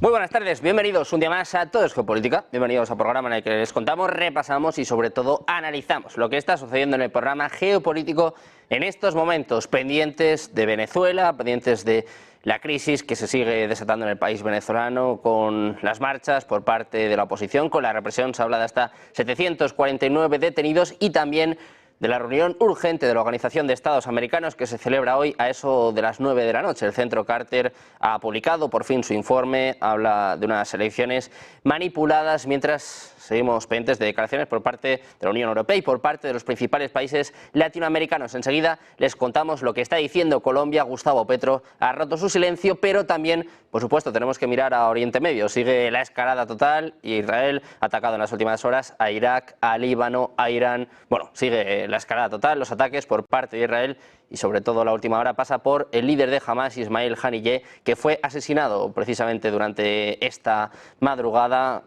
Muy buenas tardes, bienvenidos un día más a Todo es Geopolítica, bienvenidos al programa en el que les contamos, repasamos y sobre todo analizamos lo que está sucediendo en el programa geopolítico en estos momentos, pendientes de Venezuela, pendientes de la crisis que se sigue desatando en el país venezolano, con las marchas por parte de la oposición, con la represión, se habla de hasta 749 detenidos y también de la reunión urgente de la Organización de Estados Americanos que se celebra hoy a eso de las 9 de la noche. El Centro Carter ha publicado por fin su informe, habla de unas elecciones manipuladas, mientras seguimos pendientes de declaraciones por parte de la Unión Europea y por parte de los principales países latinoamericanos. Enseguida les contamos lo que está diciendo Colombia. Gustavo Petro ha roto su silencio, pero también, por supuesto, tenemos que mirar a Oriente Medio. Sigue la escalada total y Israel ha atacado en las últimas horas a Irak, a Líbano, a Irán. Bueno, sigue la escalada total, los ataques por parte de Israel y sobre todo la última hora pasa por el líder de Hamas, Ismail Haniyeh, que fue asesinado precisamente durante esta madrugada,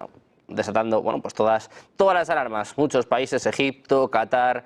desatando pues todas las alarmas. Muchos países, Egipto, Qatar,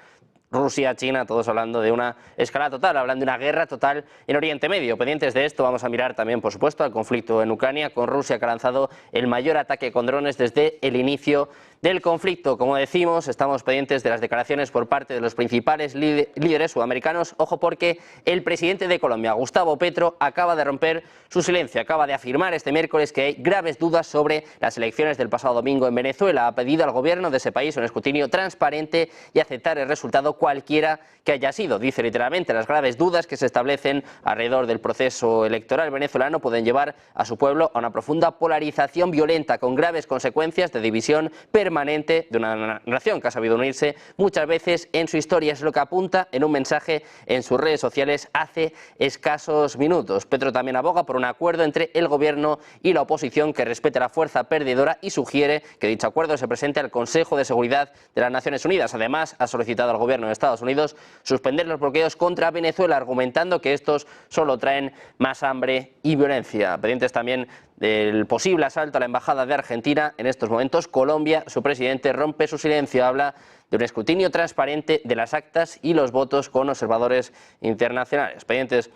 Rusia, China, todos hablando de una escalada total, hablando de una guerra total en Oriente Medio. Pendientes de esto vamos a mirar también, por supuesto, al conflicto en Ucrania, con Rusia que ha lanzado el mayor ataque con drones desde el inicio del conflicto. Como decimos, estamos pendientes de las declaraciones por parte de los principales líderes sudamericanos. Ojo, porque el presidente de Colombia, Gustavo Petro, acaba de romper su silencio, acaba de afirmar este miércoles que hay graves dudas sobre las elecciones del pasado domingo en Venezuela. Ha pedido al gobierno de ese país un escrutinio transparente y aceptar el resultado cualquiera que haya sido. Dice literalmente: las graves dudas que se establecen alrededor del proceso electoral venezolano pueden llevar a su pueblo a una profunda polarización violenta con graves consecuencias de división permanente de una nación que ha sabido unirse muchas veces en su historia. Es lo que apunta en un mensaje en sus redes sociales hace escasos minutos. Petro también aboga por un acuerdo entre el gobierno y la oposición que respete la fuerza perdedora y sugiere que dicho acuerdo se presente al Consejo de Seguridad de las Naciones Unidas. Además, ha solicitado al gobierno de Estados Unidos suspender los bloqueos contra Venezuela, argumentando que estos solo traen más hambre y violencia. Pendientes también del posible asalto a la embajada de Argentina. En estos momentos, Colombia, su presidente, rompe su silencio, habla de un escrutinio transparente de las actas y los votos con observadores internacionales. Pendientes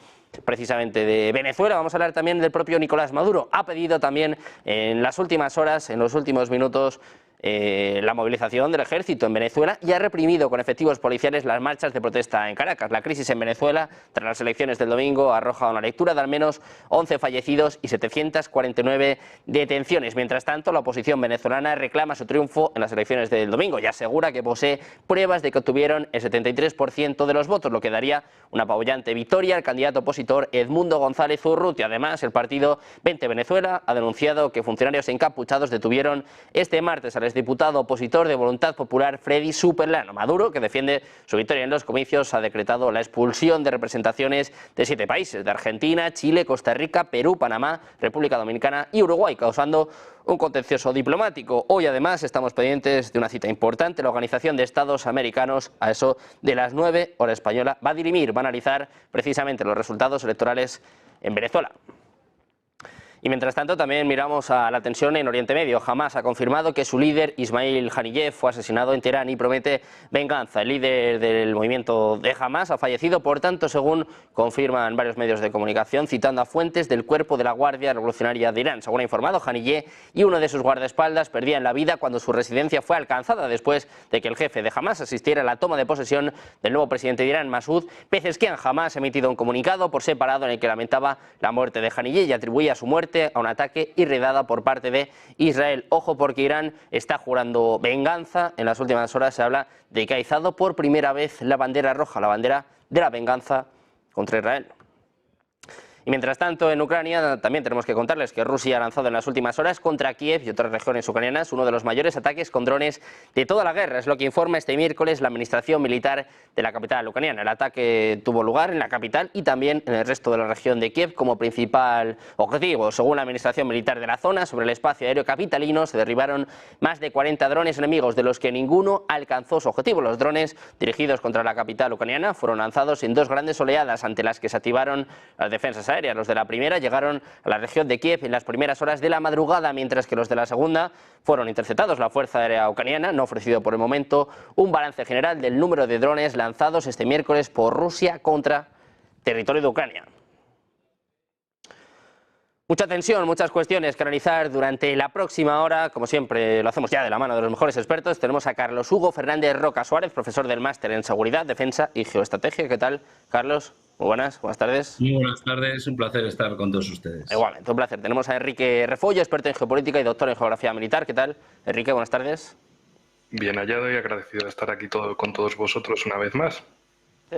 precisamente de Venezuela, vamos a hablar también del propio Nicolás Maduro. Ha pedido también en las últimas horas, en los últimos minutos, la movilización del ejército en Venezuela y ha reprimido con efectivos policiales las marchas de protesta en Caracas. La crisis en Venezuela, tras las elecciones del domingo, arroja una lectura de al menos 11 fallecidos y 749 detenciones. Mientras tanto, la oposición venezolana reclama su triunfo en las elecciones del domingo y asegura que posee pruebas de que obtuvieron el 73% de los votos, lo que daría una apabullante victoria al candidato opositor Edmundo González Urrutia. Además, el partido 20 Venezuela ha denunciado que funcionarios encapuchados detuvieron este martes al exdiputado opositor de Voluntad Popular Freddy Superlano. Maduro, que defiende su victoria en los comicios, ha decretado la expulsión de representaciones de 7 países, de Argentina, Chile, Costa Rica, Perú, Panamá, República Dominicana y Uruguay, causando un contencioso diplomático. Hoy, además, estamos pendientes de una cita importante. La Organización de Estados Americanos, a eso de las 9 hora española, va a dirimir, va a analizar precisamente los resultados electorales en Venezuela. Y mientras tanto también miramos a la tensión en Oriente Medio. Hamas ha confirmado que su líder Ismail Haniyeh fue asesinado en Teherán y promete venganza. El líder del movimiento de Hamas ha fallecido, por tanto, según confirman varios medios de comunicación, citando a fuentes del cuerpo de la Guardia Revolucionaria de Irán. Según ha informado, Haniyeh y uno de sus guardaespaldas perdían la vida cuando su residencia fue alcanzada después de que el jefe de Hamas asistiera a la toma de posesión del nuevo presidente de Irán, Masoud Pezeshkian. Hamas ha emitido un comunicado por separado en el que lamentaba la muerte de Haniyeh y atribuía su muerte a un ataque y redada por parte de Israel. Ojo, porque Irán está jurando venganza. En las últimas horas se habla de que ha izado por primera vez la bandera roja, la bandera de la venganza contra Israel. Y mientras tanto, en Ucrania también tenemos que contarles que Rusia ha lanzado en las últimas horas contra Kiev y otras regiones ucranianas uno de los mayores ataques con drones de toda la guerra. Es lo que informa este miércoles la administración militar de la capital ucraniana. El ataque tuvo lugar en la capital y también en el resto de la región de Kiev como principal objetivo. Según la administración militar de la zona, sobre el espacio aéreo capitalino se derribaron más de 40 drones enemigos, de los que ninguno alcanzó su objetivo. Los drones dirigidos contra la capital ucraniana fueron lanzados en 2 grandes oleadas ante las que se activaron las defensas aéreas. Los de la primera llegaron a la región de Kiev en las primeras horas de la madrugada, mientras que los de la segunda fueron interceptados. La Fuerza Aérea Ucraniana no ha ofrecido por el momento un balance general del número de drones lanzados este miércoles por Rusia contra territorio de Ucrania. Mucha tensión, muchas cuestiones que analizar durante la próxima hora. Como siempre, lo hacemos ya de la mano de los mejores expertos. Tenemos a Carlos Hugo Fernández Roca Suárez, profesor del Máster en Seguridad, Defensa y Geoestrategia. ¿Qué tal, Carlos? Muy buenas tardes. Muy buenas tardes, un placer estar con todos ustedes. Igualmente, un placer. Tenemos a Enrique Refollo, experto en geopolítica y doctor en geografía militar. ¿Qué tal, Enrique? Buenas tardes. Bien hallado y agradecido de estar aquí con todos vosotros una vez más.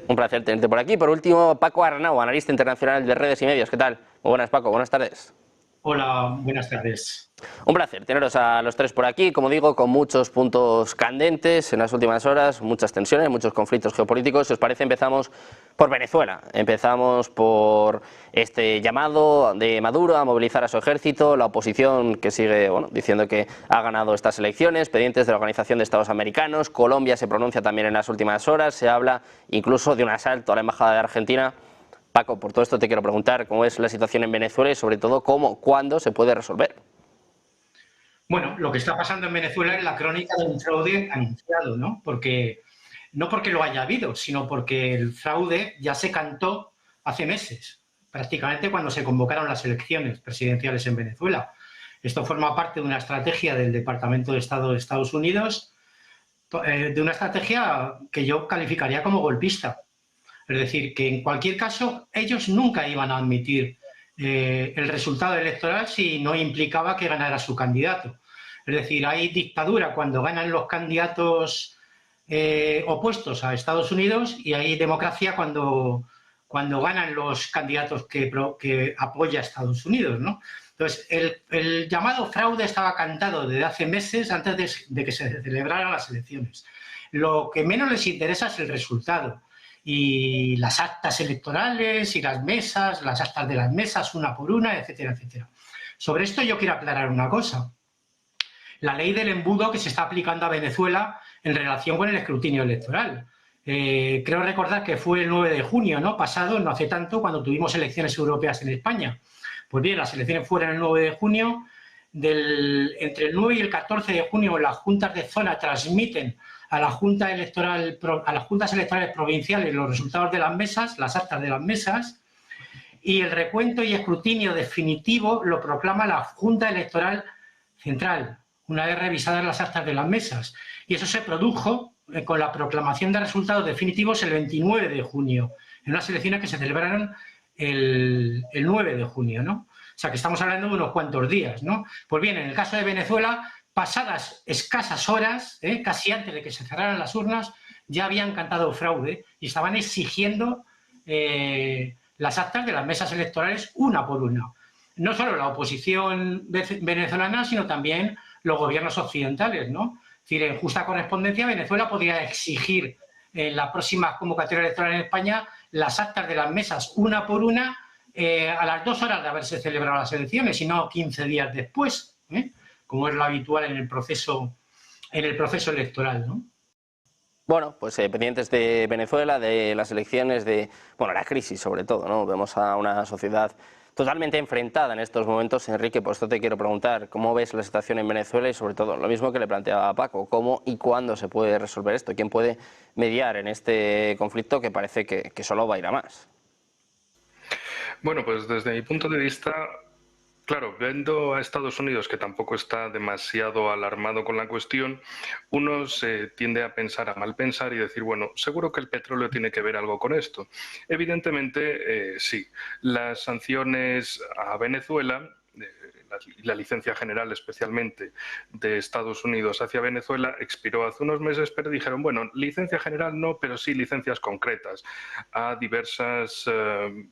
Un placer tenerte por aquí. Por último, Paco Arnau, analista internacional de redes y medios. ¿Qué tal? Muy buenas, Paco. Buenas tardes. Hola, buenas tardes. Un placer teneros a los tres por aquí, como digo, con muchos puntos candentes en las últimas horas, muchas tensiones, muchos conflictos geopolíticos. Si os parece, empezamos por Venezuela. Empezamos por este llamado de Maduro a movilizar a su ejército, la oposición que sigue diciendo que ha ganado estas elecciones, pendientes de la Organización de Estados Americanos. Colombia se pronuncia también en las últimas horas, se habla incluso de un asalto a la Embajada de Argentina. Paco, por todo esto te quiero preguntar cómo es la situación en Venezuela y sobre todo cuándo se puede resolver. Bueno, lo que está pasando en Venezuela es la crónica de un fraude anunciado, ¿no? No porque lo haya habido, sino porque el fraude ya se cantó hace meses, prácticamente cuando se convocaron las elecciones presidenciales en Venezuela. Esto forma parte de una estrategia del Departamento de Estado de Estados Unidos, de una estrategia que yo calificaría como golpista. Es decir, que en cualquier caso ellos nunca iban a admitir el resultado electoral si no implicaba que ganara su candidato. Es decir, hay dictadura cuando ganan los candidatos opuestos a Estados Unidos y hay democracia cuando ganan los candidatos que apoya a Estados Unidos, ¿no? Entonces, el llamado fraude estaba cantado desde hace meses antes de que se celebraran las elecciones. Lo que menos les interesa es el resultado. Y las actas electorales y las mesas, las actas de las mesas una por una, etcétera, etcétera. Sobre esto yo quiero aclarar una cosa. La ley del embudo que se está aplicando a Venezuela en relación con el escrutinio electoral. Creo recordar que fue el 9 de junio, ¿no? Pasado, no hace tanto, cuando tuvimos elecciones europeas en España. Pues bien, las elecciones fueron el 9 de junio. Entre el 9 y el 14 de junio las juntas de zona transmiten a las juntas electorales provinciales los resultados de las mesas, las actas de las mesas, y el recuento y escrutinio definitivo lo proclama la Junta Electoral Central, una vez revisadas las actas de las mesas. Y eso se produjo con la proclamación de resultados definitivos el 29 de junio, en unas elecciones que se celebraron el 9 de junio, ¿no? O sea, que estamos hablando de unos cuantos días, ¿no? Pues bien, en el caso de Venezuela, pasadas escasas horas, casi antes de que se cerraran las urnas, ya habían cantado fraude y estaban exigiendo las actas de las mesas electorales una por una. No solo la oposición venezolana, sino también los gobiernos occidentales, ¿no? Es decir, en justa correspondencia, Venezuela podría exigir en la próxima convocatoria electoral en España las actas de las mesas una por una a las 2 horas de haberse celebrado las elecciones y no 15 días después, como es lo habitual en el proceso electoral, ¿no? Bueno, pues pendientes de Venezuela, de las elecciones, de la crisis sobre todo, ¿no? Vemos a una sociedad totalmente enfrentada en estos momentos. Enrique, por esto te quiero preguntar, ¿cómo ves la situación en Venezuela y sobre todo lo mismo que le planteaba a Paco, cómo y cuándo se puede resolver esto? ¿Quién puede mediar en este conflicto que parece que solo va a ir a más? Bueno, pues desde mi punto de vista, claro, viendo a Estados Unidos, que tampoco está demasiado alarmado con la cuestión, uno se tiende a pensar, a mal pensar y decir, bueno, seguro que el petróleo tiene que ver algo con esto. Evidentemente, sí. Las sanciones a Venezuela, la licencia general especialmente de Estados Unidos hacia Venezuela expiró hace unos meses, pero dijeron, bueno, licencia general no, pero sí licencias concretas a diversas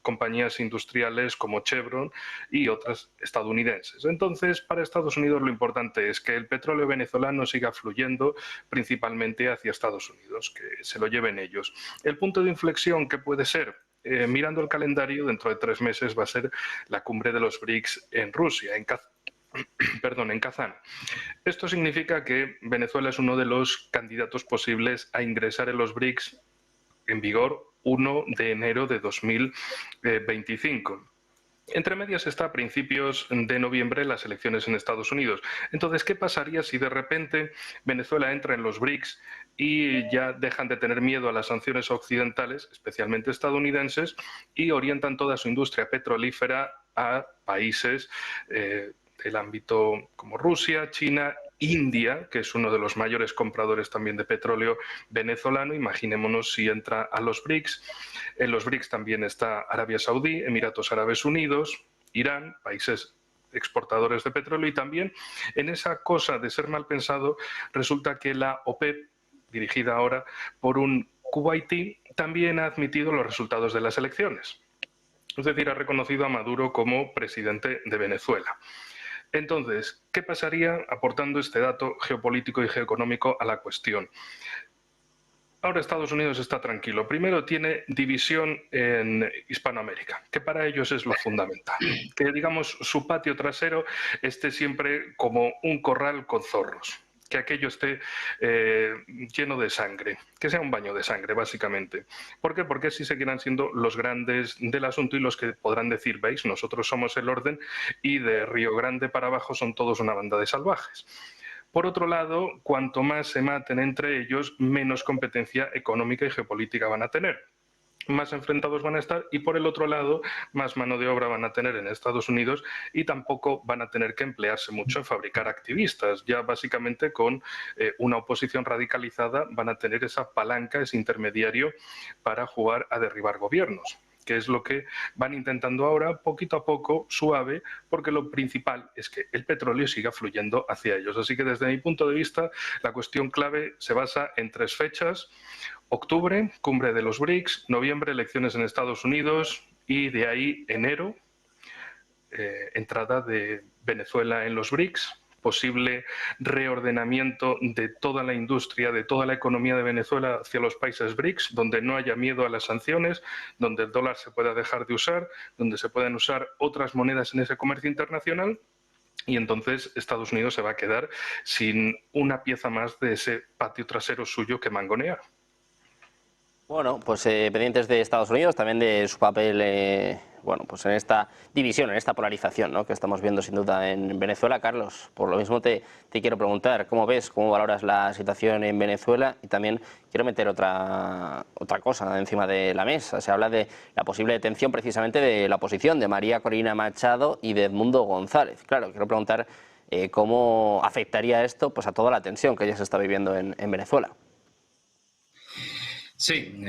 compañías industriales como Chevron y otras estadounidenses. Entonces, para Estados Unidos lo importante es que el petróleo venezolano siga fluyendo principalmente hacia Estados Unidos, que se lo lleven ellos. El punto de inflexión que puede ser, mirando el calendario, dentro de 3 meses va a ser la cumbre de los BRICS en Rusia, en Kazán. Esto significa que Venezuela es uno de los candidatos posibles a ingresar en los BRICS en vigor 1 de enero de 2025. Entre medias está a principios de noviembre las elecciones en Estados Unidos. Entonces, ¿qué pasaría si de repente Venezuela entra en los BRICS y ya dejan de tener miedo a las sanciones occidentales, especialmente estadounidenses, y orientan toda su industria petrolífera a países del ámbito como Rusia, China, India, que es uno de los mayores compradores también de petróleo venezolano. Imaginémonos si entra a los BRICS. En los BRICS también está Arabia Saudí, Emiratos Árabes Unidos, Irán, países exportadores de petróleo, y también en esa cosa de ser mal pensado resulta que la OPEP, dirigida ahora por un kuwaití, también ha admitido los resultados de las elecciones. Es decir, ha reconocido a Maduro como presidente de Venezuela. Entonces, ¿qué pasaría aportando este dato geopolítico y geoeconómico a la cuestión? Ahora Estados Unidos está tranquilo. Primero, tiene división en Hispanoamérica, que para ellos es lo fundamental. Que, digamos, su patio trasero esté siempre como un corral con zorros. Que aquello esté lleno de sangre, que sea un baño de sangre, básicamente. ¿Por qué? Porque así seguirán siendo los grandes del asunto y los que podrán decir, veis, nosotros somos el orden y de Río Grande para abajo son todos una banda de salvajes. Por otro lado, cuanto más se maten entre ellos, menos competencia económica y geopolítica van a tener. Más enfrentados van a estar, y por el otro lado, más mano de obra van a tener en Estados Unidos, y tampoco van a tener que emplearse mucho en fabricar activistas. Ya básicamente con una oposición radicalizada van a tener esa palanca, ese intermediario para jugar a derribar gobiernos, que es lo que van intentando ahora, poquito a poco, suave, porque lo principal es que el petróleo siga fluyendo hacia ellos. Así que desde mi punto de vista, la cuestión clave se basa en 3 fechas: octubre, cumbre de los BRICS; noviembre, elecciones en Estados Unidos; y de ahí enero, entrada de Venezuela en los BRICS, posible reordenamiento de toda la industria, de toda la economía de Venezuela hacia los países BRICS, donde no haya miedo a las sanciones, donde el dólar se pueda dejar de usar, donde se puedan usar otras monedas en ese comercio internacional. Y entonces Estados Unidos se va a quedar sin una pieza más de ese patio trasero suyo que mangonear. Bueno, pues pendientes de Estados Unidos, también de su papel bueno, pues en esta división, en esta polarización, ¿no?, que estamos viendo sin duda en Venezuela. Carlos, por lo mismo te quiero preguntar, ¿cómo ves, cómo valoras la situación en Venezuela? Y también quiero meter otra cosa encima de la mesa. Se habla de la posible detención precisamente de la oposición, de María Corina Machado y de Edmundo González. Claro, quiero preguntar cómo afectaría esto pues a toda la tensión que ya se está viviendo en Venezuela. Sí,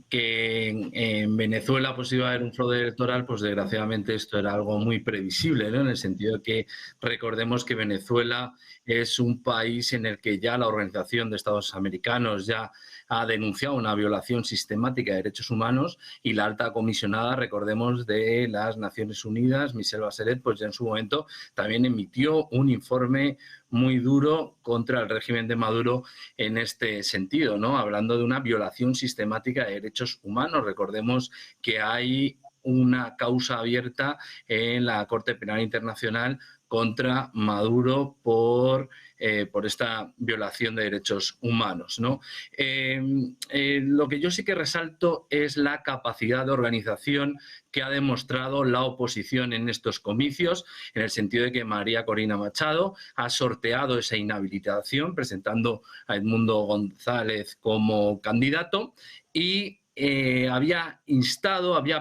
que en Venezuela pues iba a haber un fraude electoral, pues desgraciadamente esto era algo muy previsible, ¿no? En el sentido de que recordemos que Venezuela es un país en el que ya la Organización de Estados Americanos ya ha denunciado una violación sistemática de derechos humanos, y la alta comisionada, recordemos, de las Naciones Unidas, Michelle Bachelet, pues ya en su momento también emitió un informe muy duro contra el régimen de Maduro en este sentido, ¿no? Hablando de una violación sistemática de derechos humanos. Recordemos que hay una causa abierta en la Corte Penal Internacional contra Maduro por esta violación de derechos humanos, ¿no? Lo que yo sí que resalto es la capacidad de organización que ha demostrado la oposición en estos comicios, en el sentido de que María Corina Machado ha sorteado esa inhabilitación presentando a Edmundo González como candidato, y había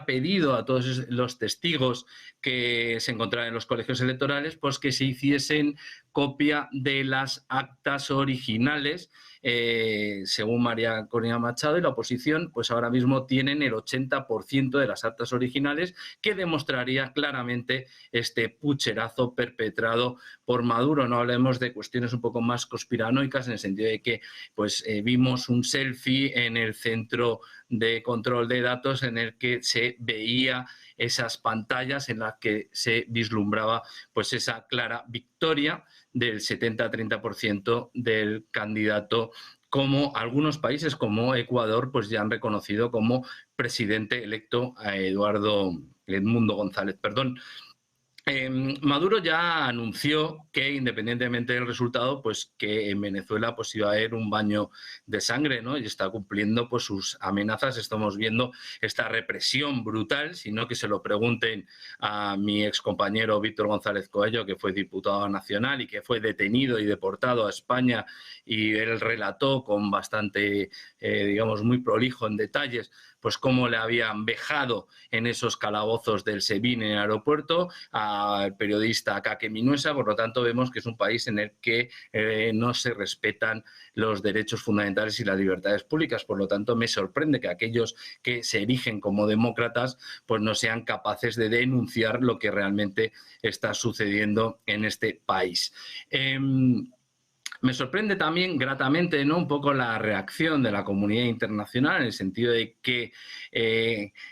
pedido a todos los testigos que se encontraban en los colegios electorales pues que se hiciesen copia de las actas originales. Según María Corina Machado y la oposición, pues ahora mismo tienen el 80% de las actas originales, que demostraría claramente este pucherazo perpetrado por Maduro. No hablemos de cuestiones un poco más conspiranoicas, en el sentido de que pues vimos un selfie en el centro de control de datos en el que se veía esas pantallas en las que se vislumbraba pues esa clara victoria del 70-30% del candidato, como algunos países como Ecuador pues ya han reconocido como presidente electo a Edmundo González. Maduro ya anunció que, independientemente del resultado, pues que en Venezuela pues iba a haber un baño de sangre, ¿no? Y está cumpliendo pues sus amenazas. Estamos viendo esta represión brutal, sino que se lo pregunten a mi excompañero Víctor González Coello, que fue diputado nacional y que fue detenido y deportado a España, y él relató con bastante, digamos, muy prolijo en detalles, pues cómo le habían vejado en esos calabozos del SEBIN en el aeropuerto al periodista Kake Minuesa. Por lo tanto, vemos que es un país en el que no se respetan los derechos fundamentales y las libertades públicas. Por lo tanto, me sorprende que aquellos que se erigen como demócratas pues no sean capaces de denunciar lo que realmente está sucediendo en este país. Me sorprende también gratamente, ¿no?, un poco la reacción de la comunidad internacional, en el sentido de que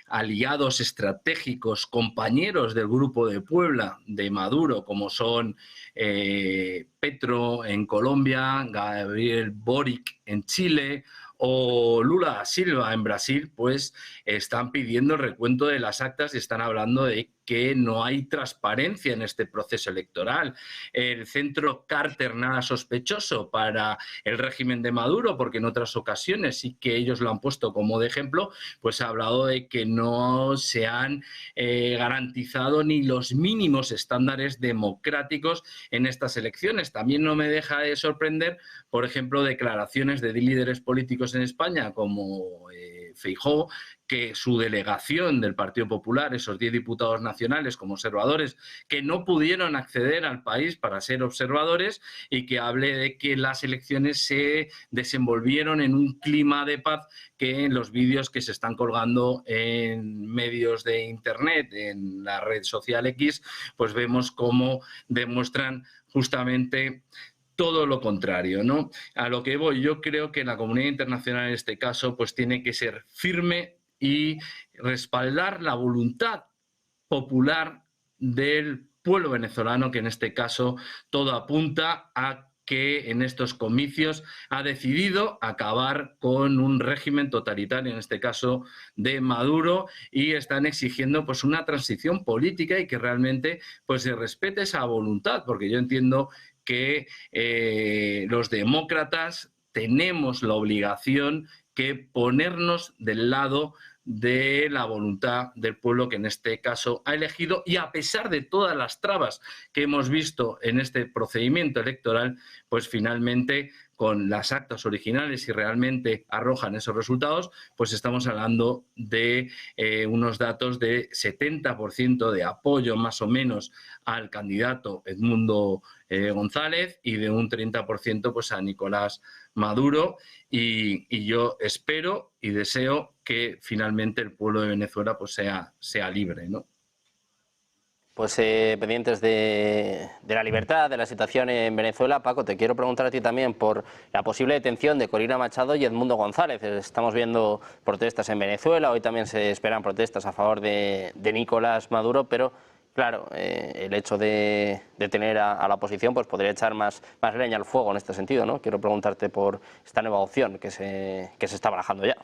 aliados estratégicos, compañeros del Grupo de Puebla de Maduro, como son Petro en Colombia, Gabriel Boric en Chile o Lula da Silva en Brasil, pues están pidiendo el recuento de las actas y están hablando de que no hay transparencia en este proceso electoral. El centro Carter nada sospechoso para el régimen de Maduro, porque en otras ocasiones sí que ellos lo han puesto como de ejemplo, pues ha hablado de que no se han garantizado ni los mínimos estándares democráticos en estas elecciones. También no me deja de sorprender, por ejemplo, declaraciones de líderes políticos en España como Feijóo, que su delegación del Partido Popular, esos 10 diputados nacionales como observadores, que no pudieron acceder al país para ser observadores, y que hable de que las elecciones se desenvolvieron en un clima de paz, que en los vídeos que se están colgando en medios de Internet, en la red social X, pues vemos cómo demuestran justamente todo lo contrario, ¿no? A lo que voy, yo creo que la comunidad internacional en este caso pues tiene que ser firme y respaldar la voluntad popular del pueblo venezolano, que en este caso todo apunta a que en estos comicios ha decidido acabar con un régimen totalitario, en este caso de Maduro, y están exigiendo pues una transición política y que realmente pues se respete esa voluntad, porque yo entiendo que los demócratas tenemos la obligación que ponernos del lado de la voluntad del pueblo, que en este caso ha elegido, y a pesar de todas las trabas que hemos visto en este procedimiento electoral, pues finalmente con las actas originales, si realmente arrojan esos resultados, pues estamos hablando de unos datos de 70% de apoyo más o menos al candidato Edmundo González y de un 30% pues a Nicolás Maduro, y yo espero y deseo que finalmente el pueblo de Venezuela pues sea libre, ¿no? Pues pendientes de la libertad, de la situación en Venezuela. Paco, te quiero preguntar a ti también por la posible detención de Corina Machado y Edmundo González. Estamos viendo protestas en Venezuela, hoy también se esperan protestas a favor de Nicolás Maduro, pero claro, el hecho de detener a la oposición pues podría echar más leña al fuego en este sentido, ¿no? Quiero preguntarte por esta nueva opción que se está barajando ya.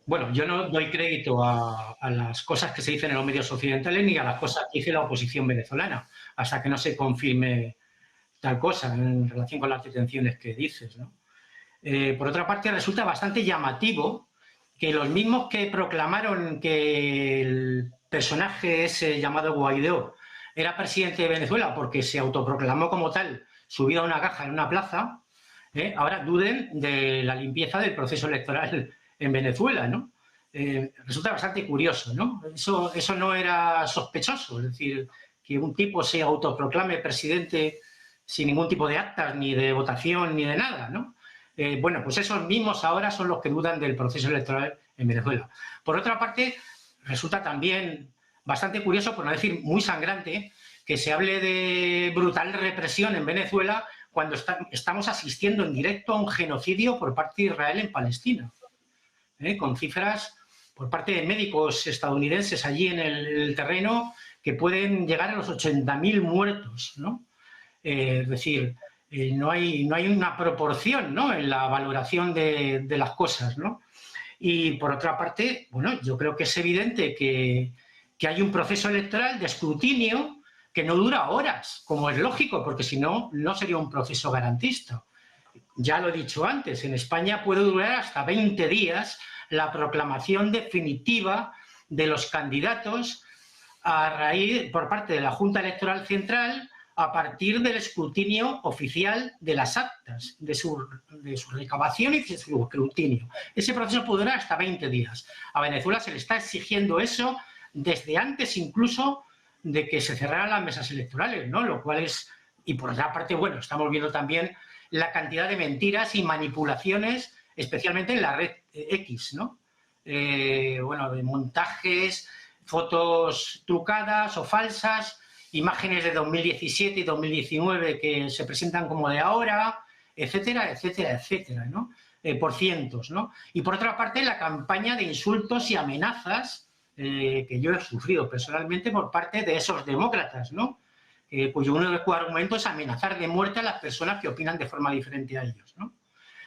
Bueno, yo no doy crédito a las cosas que se dicen en los medios occidentales ni a las cosas que dice la oposición venezolana, hasta que no se confirme tal cosa en relación con las detenciones que dices, ¿no? Por otra parte, resulta bastante llamativo que los mismos que proclamaron que el personaje ese llamado Guaidó era presidente de Venezuela porque se autoproclamó como tal, subido a una caja en una plaza, ahora duden de la limpieza del proceso electoral en Venezuela, ¿no? Resulta bastante curioso, ¿no? Eso no era sospechoso, es decir, que un tipo se autoproclame presidente sin ningún tipo de actas, ni de votación, ni de nada, ¿no? Bueno, pues esos mismos ahora son los que dudan del proceso electoral en Venezuela. Por otra parte, resulta también bastante curioso, por no decir muy sangrante, que se hable de brutal represión en Venezuela cuando estamos asistiendo en directo a un genocidio por parte de Israel en Palestina. Con cifras por parte de médicos estadounidenses allí en el terreno que pueden llegar a los 80.000 muertos, ¿no? Es decir, no hay una proporción, ¿no?, en la valoración de las cosas, ¿no? Y por otra parte, bueno, yo creo que es evidente que hay un proceso electoral de escrutinio que no dura horas, como es lógico, porque si no, no sería un proceso garantista. Ya lo he dicho antes, en España puede durar hasta 20 días la proclamación definitiva de los candidatos a raíz por parte de la Junta Electoral Central a partir del escrutinio oficial de las actas, de de su recabación y de su escrutinio. Ese proceso puede durar hasta 20 días. A Venezuela se le está exigiendo eso desde antes incluso de que se cerraran las mesas electorales, ¿no? Lo cual es... Y por otra parte, bueno, estamos viendo también la cantidad de mentiras y manipulaciones, especialmente en la red X, ¿no? Bueno, de montajes, fotos trucadas o falsas, imágenes de 2017 y 2019 que se presentan como de ahora, etcétera, etcétera, etcétera, ¿no? Por cientos, ¿no? Y por otra parte, la campaña de insultos y amenazas que yo he sufrido personalmente por parte de esos demócratas, ¿no? Cuyo único argumento es amenazar de muerte a las personas que opinan de forma diferente a ellos, ¿no?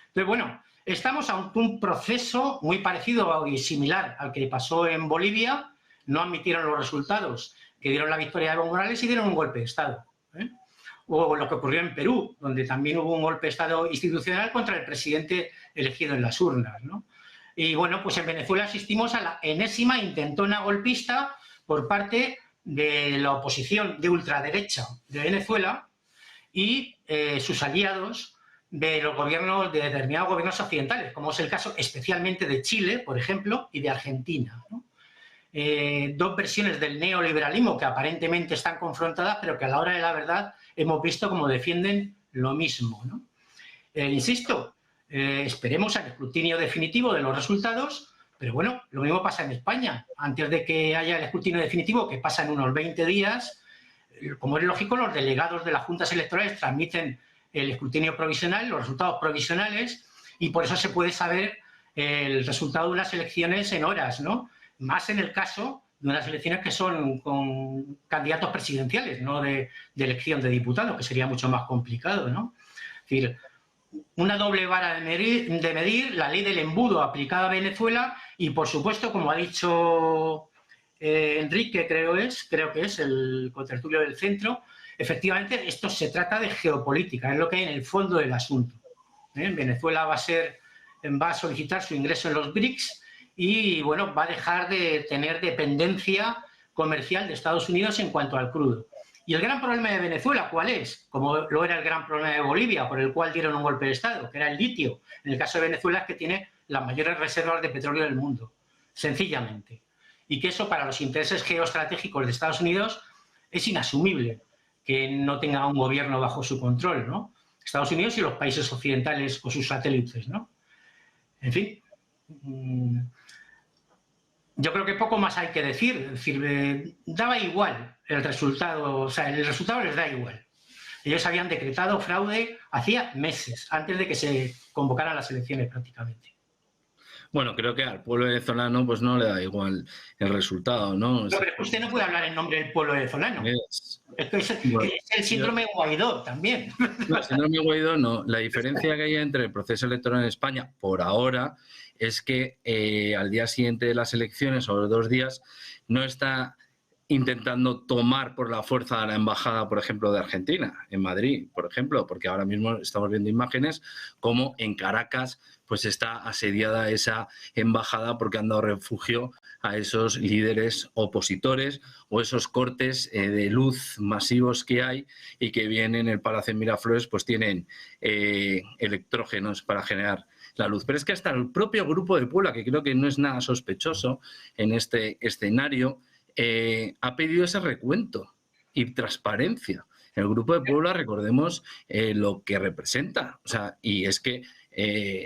Entonces, bueno, estamos ante un proceso muy parecido y similar al que pasó en Bolivia. No admitieron los resultados que dieron la victoria de Evo Morales y dieron un golpe de Estado, ¿eh? O lo que ocurrió en Perú, donde también hubo un golpe de Estado institucional contra el presidente elegido en las urnas, ¿no? Y bueno, pues en Venezuela asistimos a la enésima intentona golpista por parte de la oposición de ultraderecha de Venezuela y sus aliados de los gobiernos, de determinados gobiernos occidentales, como es el caso especialmente de Chile, por ejemplo, y de Argentina, ¿no? Dos versiones del neoliberalismo que aparentemente están confrontadas, pero que a la hora de la verdad hemos visto cómo defienden lo mismo, ¿no? Insisto, esperemos al escrutinio definitivo de los resultados, pero bueno, lo mismo pasa en España. Antes de que haya el escrutinio definitivo, que pasa en unos 20 días, como es lógico, los delegados de las juntas electorales transmiten el escrutinio provisional, los resultados provisionales, y por eso se puede saber el resultado de unas elecciones en horas, ¿no? Más en el caso de unas elecciones que son con candidatos presidenciales, no de elección de diputados, que sería mucho más complicado, ¿no? Es decir, una doble vara de medir, la ley del embudo aplicada a Venezuela y, por supuesto, como ha dicho Enrique, creo que es el contertulio del centro, efectivamente esto se trata de geopolítica, es lo que hay en el fondo del asunto. Venezuela va a solicitar su ingreso en los BRICS y, bueno, va a dejar de tener dependencia comercial de Estados Unidos en cuanto al crudo. Y el gran problema de Venezuela, ¿cuál es? Como lo era el gran problema de Bolivia, por el cual dieron un golpe de Estado, que era el litio. En el caso de Venezuela es que tiene las mayores reservas de petróleo del mundo, sencillamente. Y que eso para los intereses geoestratégicos de Estados Unidos es inasumible, que no tenga un gobierno bajo su control, ¿no? Estados Unidos y los países occidentales o sus satélites, ¿no? En fin, yo creo que poco más hay que decir. Es decir, daba igual el resultado, o sea, el resultado les da igual. Ellos habían decretado fraude hacía meses, antes de que se convocaran las elecciones prácticamente. Bueno, creo que al pueblo venezolano pues no le da igual el resultado, ¿no? No, pero usted no puede hablar en nombre del pueblo venezolano. Es el síndrome Guaidó también. No, el síndrome Guaidó no. La diferencia que hay entre el proceso electoral en España, por ahora, es que al día siguiente de las elecciones, o los 2 días, no está intentando tomar por la fuerza a la embajada, por ejemplo, de Argentina, en Madrid, por ejemplo, porque ahora mismo estamos viendo imágenes como en Caracas pues está asediada esa embajada porque han dado refugio a esos líderes opositores o esos cortes de luz masivos que hay y que vienen en el Palacio de Miraflores, pues tienen electrógenos para generar la luz. Pero es que hasta el propio Grupo de Puebla, que creo que no es nada sospechoso en este escenario, ha pedido ese recuento y transparencia. El Grupo de Puebla, recordemos lo que representa. O sea, y es que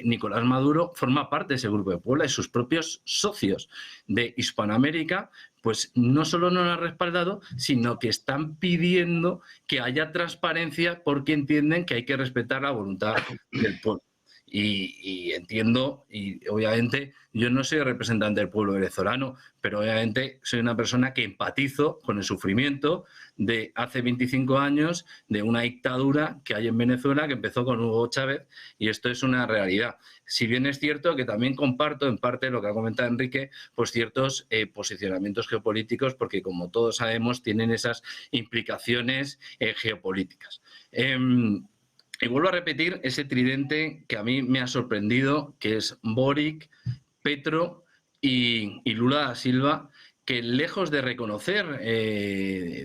Nicolás Maduro forma parte de ese Grupo de Puebla y sus propios socios de Hispanoamérica, pues no solo no lo han respaldado, sino que están pidiendo que haya transparencia porque entienden que hay que respetar la voluntad del pueblo. Y entiendo, y obviamente yo no soy representante del pueblo venezolano, pero obviamente soy una persona que empatizo con el sufrimiento de hace 25 años de una dictadura que hay en Venezuela que empezó con Hugo Chávez, y esto es una realidad. Si bien es cierto que también comparto en parte lo que ha comentado Enrique, pues ciertos posicionamientos geopolíticos, porque como todos sabemos tienen esas implicaciones geopolíticas. Y vuelvo a repetir ese tridente que a mí me ha sorprendido, que es Boric, Petro y Lula da Silva, que lejos de reconocer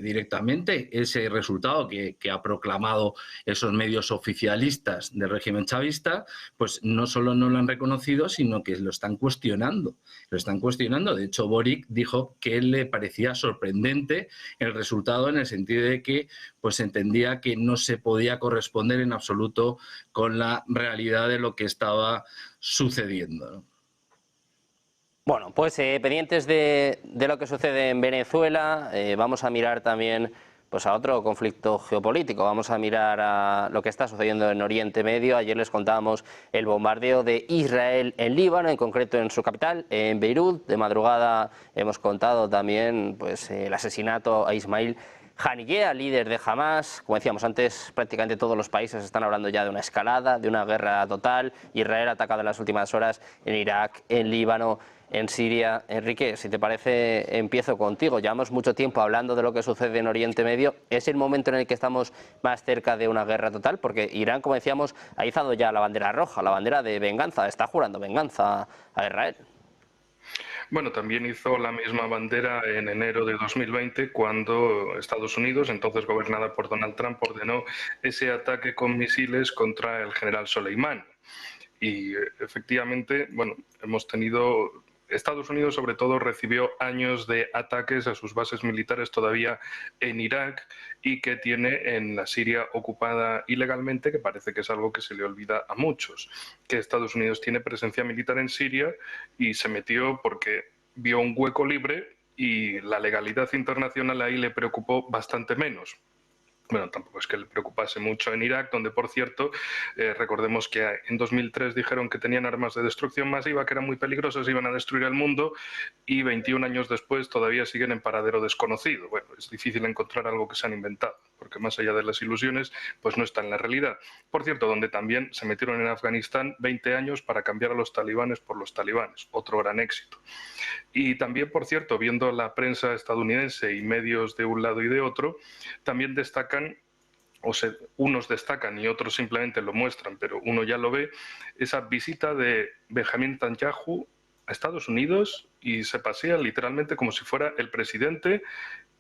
directamente ese resultado que ha proclamado esos medios oficialistas del régimen chavista, pues no solo no lo han reconocido, sino que lo están cuestionando. Lo están cuestionando. De hecho, Boric dijo que le parecía sorprendente el resultado, en el sentido de que pues entendía que no se podía corresponder en absoluto con la realidad de lo que estaba sucediendo, ¿no? Bueno, pues pendientes de lo que sucede en Venezuela, vamos a mirar también pues a otro conflicto geopolítico. Vamos a mirar a lo que está sucediendo en Oriente Medio. Ayer les contábamos el bombardeo de Israel en Líbano, en concreto en su capital, en Beirut. De madrugada hemos contado también pues, el asesinato a Ismail Haniyeh, líder de Hamas. Como decíamos antes, prácticamente todos los países están hablando ya de una escalada, de una guerra total. Israel ha atacado en las últimas horas en Irak, en Líbano, en Siria. Enrique, si te parece, empiezo contigo. Llevamos mucho tiempo hablando de lo que sucede en Oriente Medio. ¿Es el momento en el que estamos más cerca de una guerra total? Porque Irán, como decíamos, ha izado ya la bandera roja, la bandera de venganza. Está jurando venganza a Israel. Bueno, también hizo la misma bandera en enero de 2020, cuando Estados Unidos, entonces gobernada por Donald Trump, ordenó ese ataque con misiles contra el general Soleimani. Y efectivamente, bueno, hemos tenido... Estados Unidos, sobre todo, recibió años de ataques a sus bases militares todavía en Irak, y que tiene en la Siria ocupada ilegalmente, que parece que es algo que se le olvida a muchos, que Estados Unidos tiene presencia militar en Siria y se metió porque vio un hueco libre, y la legalidad internacional ahí le preocupó bastante menos. Bueno, tampoco es que le preocupase mucho en Irak, donde, por cierto, recordemos que en 2003 dijeron que tenían armas de destrucción masiva, que eran muy peligrosas, iban a destruir el mundo, y 21 años después todavía siguen en paradero desconocido. Bueno, es difícil encontrar algo que se han inventado, porque más allá de las ilusiones, pues no está en la realidad. Por cierto, donde también se metieron en Afganistán 20 años para cambiar a los talibanes por los talibanes, otro gran éxito. Y también, por cierto, viendo la prensa estadounidense y medios de un lado y de otro, también destacan, unos destacan y otros simplemente lo muestran, pero uno ya lo ve, esa visita de Benjamin Netanyahu a Estados Unidos, y se pasea literalmente como si fuera el presidente,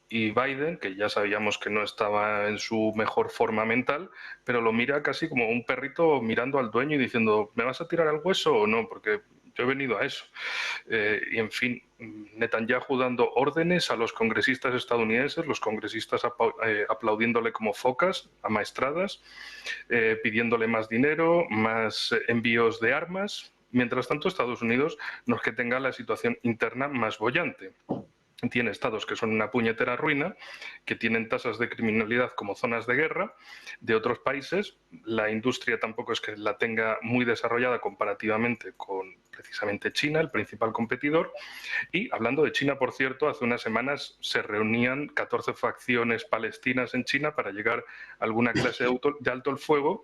y Biden, que ya sabíamos que no estaba en su mejor forma mental, pero lo mira casi como un perrito mirando al dueño y diciendo, ¿me vas a tirar al hueso o no? Porque yo he venido a eso. Y en fin, Netanyahu dando órdenes a los congresistas estadounidenses, los congresistas aplaudiéndole como focas, amaestradas, pidiéndole más dinero, más envíos de armas. Mientras tanto, Estados Unidos no es que tenga la situación interna más boyante. Tiene estados que son una puñetera ruina, que tienen tasas de criminalidad como zonas de guerra de otros países. La industria tampoco es que la tenga muy desarrollada comparativamente con precisamente China, el principal competidor. Y hablando de China, por cierto, hace unas semanas se reunían 14 facciones palestinas en China para llegar a alguna clase de alto el fuego,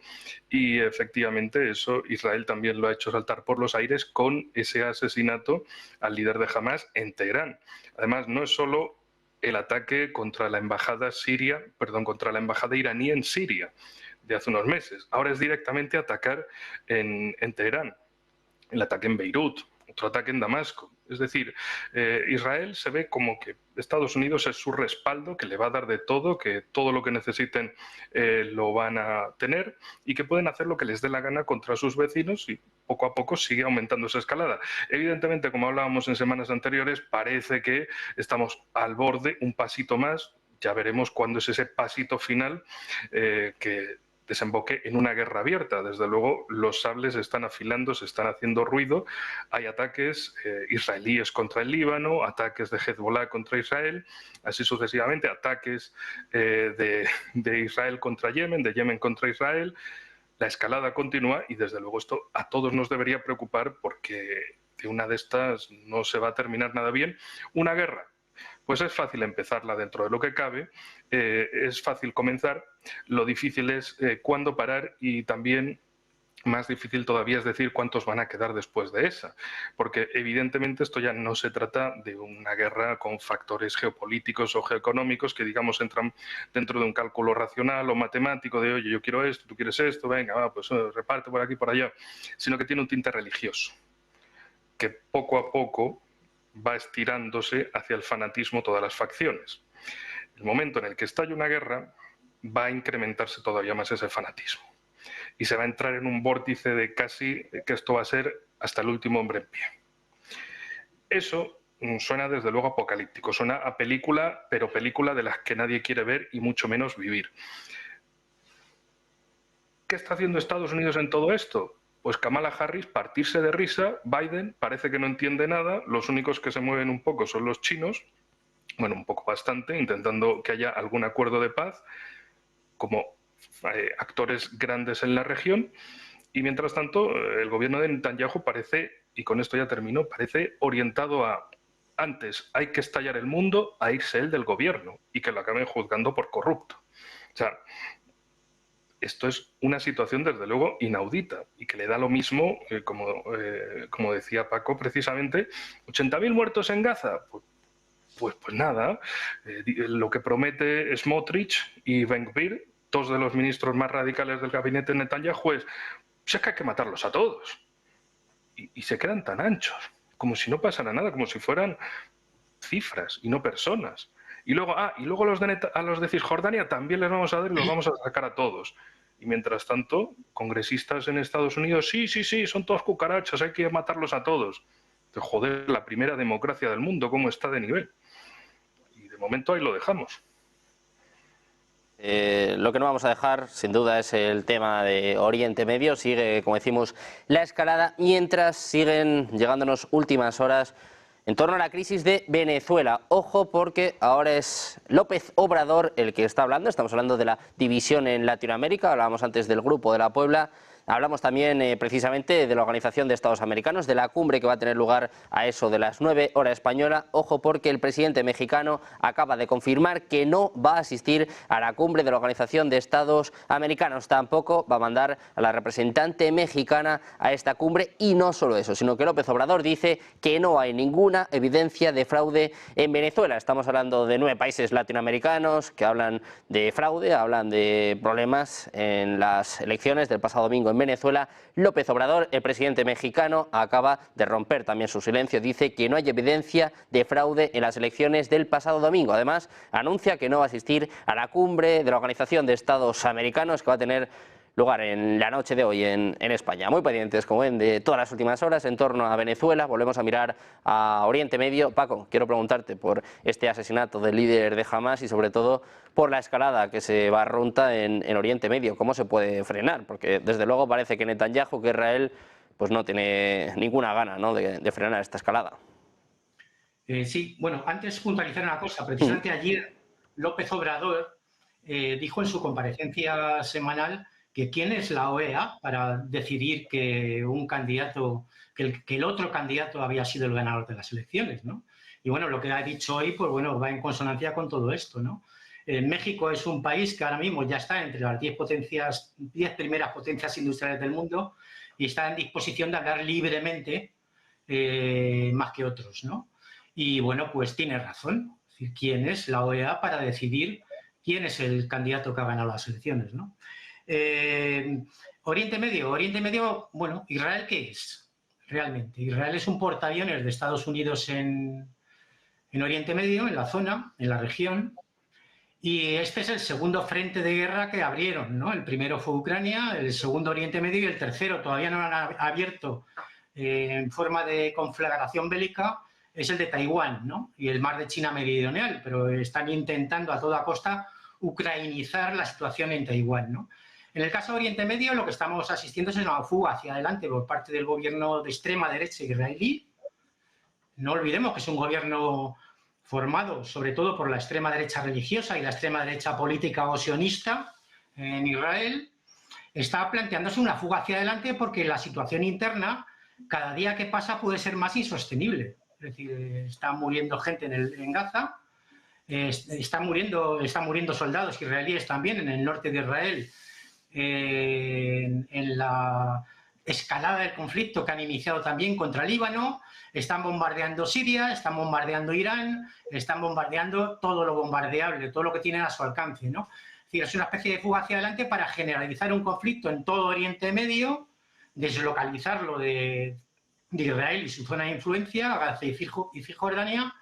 y efectivamente eso Israel también lo ha hecho saltar por los aires con ese asesinato al líder de Hamas en Teherán. Además, no es solo el ataque contra la embajada contra la embajada iraní en Siria de hace unos meses. Ahora es directamente atacar en Teherán, el ataque en Beirut, otro ataque en Damasco. Es decir, Israel se ve como que Estados Unidos es su respaldo, que le va a dar de todo, que todo lo que necesiten lo van a tener, y que pueden hacer lo que les dé la gana contra sus vecinos, y poco a poco sigue aumentando esa escalada. Evidentemente, como hablábamos en semanas anteriores, parece que estamos al borde, un pasito más. Ya veremos cuándo es ese pasito final que desemboque en una guerra abierta. Desde luego, los sables se están afilando, se están haciendo ruido. Hay ataques israelíes contra el Líbano, ataques de Hezbollah contra Israel, así sucesivamente, ataques de Israel contra Yemen, de Yemen contra Israel. La escalada continúa, y desde luego esto a todos nos debería preocupar, porque de una de estas no se va a terminar nada bien. Una guerra, pues es fácil empezarla dentro de lo que cabe, es fácil comenzar, lo difícil es cuándo parar, y también más difícil todavía es decir cuántos van a quedar después de esa, porque evidentemente esto ya no se trata de una guerra con factores geopolíticos o geoeconómicos que, digamos, entran dentro de un cálculo racional o matemático de, oye, yo quiero esto, tú quieres esto, venga, pues reparte por aquí, por allá, sino que tiene un tinte religioso, que poco a poco va estirándose hacia el fanatismo todas las facciones. El momento en el que estalle una guerra va a incrementarse todavía más ese fanatismo y se va a entrar en un vórtice de casi que esto va a ser hasta el último hombre en pie. Eso suena desde luego apocalíptico, suena a película, pero película de las que nadie quiere ver y mucho menos vivir. ¿Qué está haciendo Estados Unidos en todo esto? Pues Kamala Harris partirse de risa, Biden parece que no entiende nada, los únicos que se mueven un poco son los chinos, bueno, un poco bastante, intentando que haya algún acuerdo de paz, como actores grandes en la región, y mientras tanto el gobierno de Netanyahu parece, y con esto ya termino, parece orientado a antes hay que estallar el mundo a irse él del gobierno y que lo acaben juzgando por corrupto. O sea, esto es una situación desde luego inaudita y que le da lo mismo, como decía Paco precisamente, 80.000 muertos en Gaza, pues nada, lo que promete Smotrich y Ben-Gvir, dos de los ministros más radicales del gabinete de Netanyahu, es que hay que matarlos a todos. Y se quedan tan anchos, como si no pasara nada, como si fueran cifras y no personas. Y luego, a los de Cisjordania también les vamos a dar y los vamos a sacar a todos. Y mientras tanto, congresistas en Estados Unidos, sí, son todos cucarachas, hay que matarlos a todos. Joder, la primera democracia del mundo, ¿cómo está de nivel? Y de momento ahí lo dejamos. Lo que no vamos a dejar, sin duda, es el tema de Oriente Medio. Sigue, como decimos, la escalada, mientras siguen llegándonos últimas horas en torno a la crisis de Venezuela. Ojo, porque ahora es López Obrador el que está hablando. Estamos hablando de la división en Latinoamérica. Hablábamos antes del Grupo de la Puebla. Hablamos también precisamente de la Organización de Estados Americanos, de la cumbre que va a tener lugar a eso de las 9 hora española. Ojo, porque el presidente mexicano acaba de confirmar que no va a asistir a la cumbre de la Organización de Estados Americanos. Tampoco va a mandar a la representante mexicana a esta cumbre. Y no solo eso, sino que López Obrador dice que no hay ninguna evidencia de fraude en Venezuela. Estamos hablando de 9 países latinoamericanos que hablan de fraude, hablan de problemas en las elecciones del pasado domingo en Venezuela. López Obrador, el presidente mexicano, acaba de romper también su silencio. Dice que no hay evidencia de fraude en las elecciones del pasado domingo. Además, anuncia que no va a asistir a la cumbre de la Organización de Estados Americanos que va a tener lugar en la noche de hoy en España. Muy pendientes, como ven, de todas las últimas horas en torno a Venezuela. Volvemos a mirar a Oriente Medio. Paco, quiero preguntarte por este asesinato del líder de Hamas y sobre todo por la escalada que se barrunta en Oriente Medio. ¿Cómo se puede frenar? Porque desde luego parece que Netanyahu, que Israel, pues no tiene ninguna gana, ¿no?, de frenar esta escalada. Sí, bueno, antes puntualizar una cosa. Precisamente ayer López Obrador dijo en su comparecencia semanal que quién es la OEA para decidir que un candidato, que el otro candidato había sido el ganador de las elecciones, ¿no? Y bueno, lo que ha dicho hoy, pues bueno, va en consonancia con todo esto, ¿no? México es un país que ahora mismo ya está entre las 10 primeras potencias industriales del mundo y está en disposición de hablar libremente más que otros, ¿no? Y bueno, pues tiene razón. Es decir, ¿quién es la OEA para decidir quién es el candidato que ha ganado las elecciones, ¿no? Oriente Medio, bueno, ¿Israel qué es? Realmente, Israel es un portaaviones de Estados Unidos en Oriente Medio, en la zona, en la región, y este es el segundo frente de guerra que abrieron, ¿no? El primero fue Ucrania, el segundo Oriente Medio y el tercero todavía no lo han abierto en forma de conflagración bélica, es el de Taiwán, ¿no? Y el mar de China Meridional, pero están intentando a toda costa ucrainizar la situación en Taiwán, ¿no? En el caso de Oriente Medio, lo que estamos asistiendo es una fuga hacia adelante por parte del gobierno de extrema derecha israelí. No olvidemos que es un gobierno formado sobre todo por la extrema derecha religiosa y la extrema derecha política o sionista en Israel. Está planteándose una fuga hacia adelante porque la situación interna, cada día que pasa, puede ser más insostenible. Es decir, está muriendo gente en Gaza, están muriendo soldados israelíes también en el norte de Israel, en la escalada del conflicto que han iniciado también contra Líbano. Están bombardeando Siria, están bombardeando Irán, están bombardeando todo lo bombardeable, todo lo que tienen a su alcance, ¿no? Es decir, es una especie de fuga hacia adelante para generalizar un conflicto en todo Oriente Medio, deslocalizarlo de de Israel y su zona de influencia, Gaza y Cisjordania,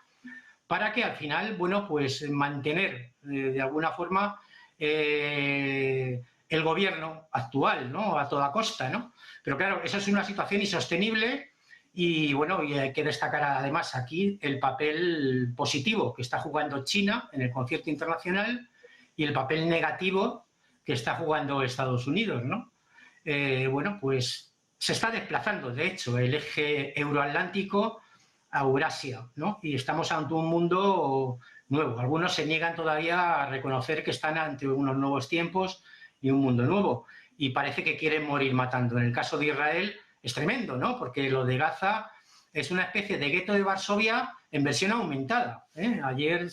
para que al final, bueno, pues mantener de alguna forma el gobierno actual, ¿no? A toda costa, ¿no? Pero claro, eso es una situación insostenible y, bueno, y hay que destacar además aquí el papel positivo que está jugando China en el concierto internacional y el papel negativo que está jugando Estados Unidos, ¿no? Bueno, pues se está desplazando, de hecho, el eje euroatlántico a Eurasia, ¿no? Y estamos ante un mundo nuevo. Algunos se niegan todavía a reconocer que están ante unos nuevos tiempos y un mundo nuevo. Y parece que quieren morir matando. En el caso de Israel es tremendo, ¿no? Porque lo de Gaza es una especie de gueto de Varsovia en versión aumentada. Ayer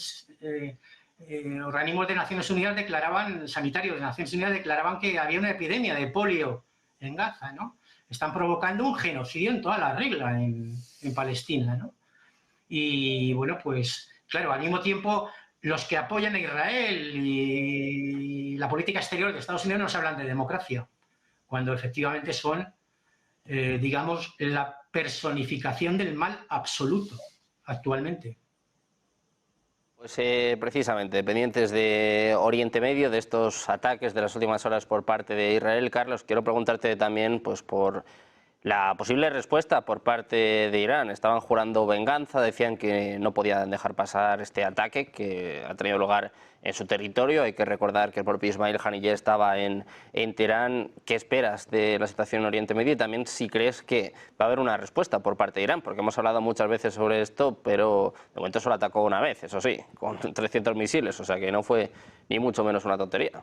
organismos de Naciones Unidas declaraban, sanitarios de Naciones Unidas declaraban que había una epidemia de polio en Gaza, ¿no? Están provocando un genocidio en toda la regla en Palestina, ¿no? Y bueno, pues claro, al mismo tiempo los que apoyan a Israel y la política exterior de Estados Unidos nos hablan de democracia, cuando efectivamente son, digamos, la personificación del mal absoluto actualmente. Pues precisamente, pendientes de Oriente Medio, de estos ataques de las últimas horas por parte de Israel, Carlos, quiero preguntarte también pues, por la posible respuesta por parte de Irán. Estaban jurando venganza, decían que no podían dejar pasar este ataque que ha tenido lugar en su territorio. Hay que recordar que el propio Ismail Haniyeh estaba en Teherán. ¿Qué esperas de la situación en Oriente Medio? Y también si crees que va a haber una respuesta por parte de Irán, porque hemos hablado muchas veces sobre esto, pero de momento solo atacó una vez, eso sí, con 300 misiles, o sea que no fue ni mucho menos una tontería.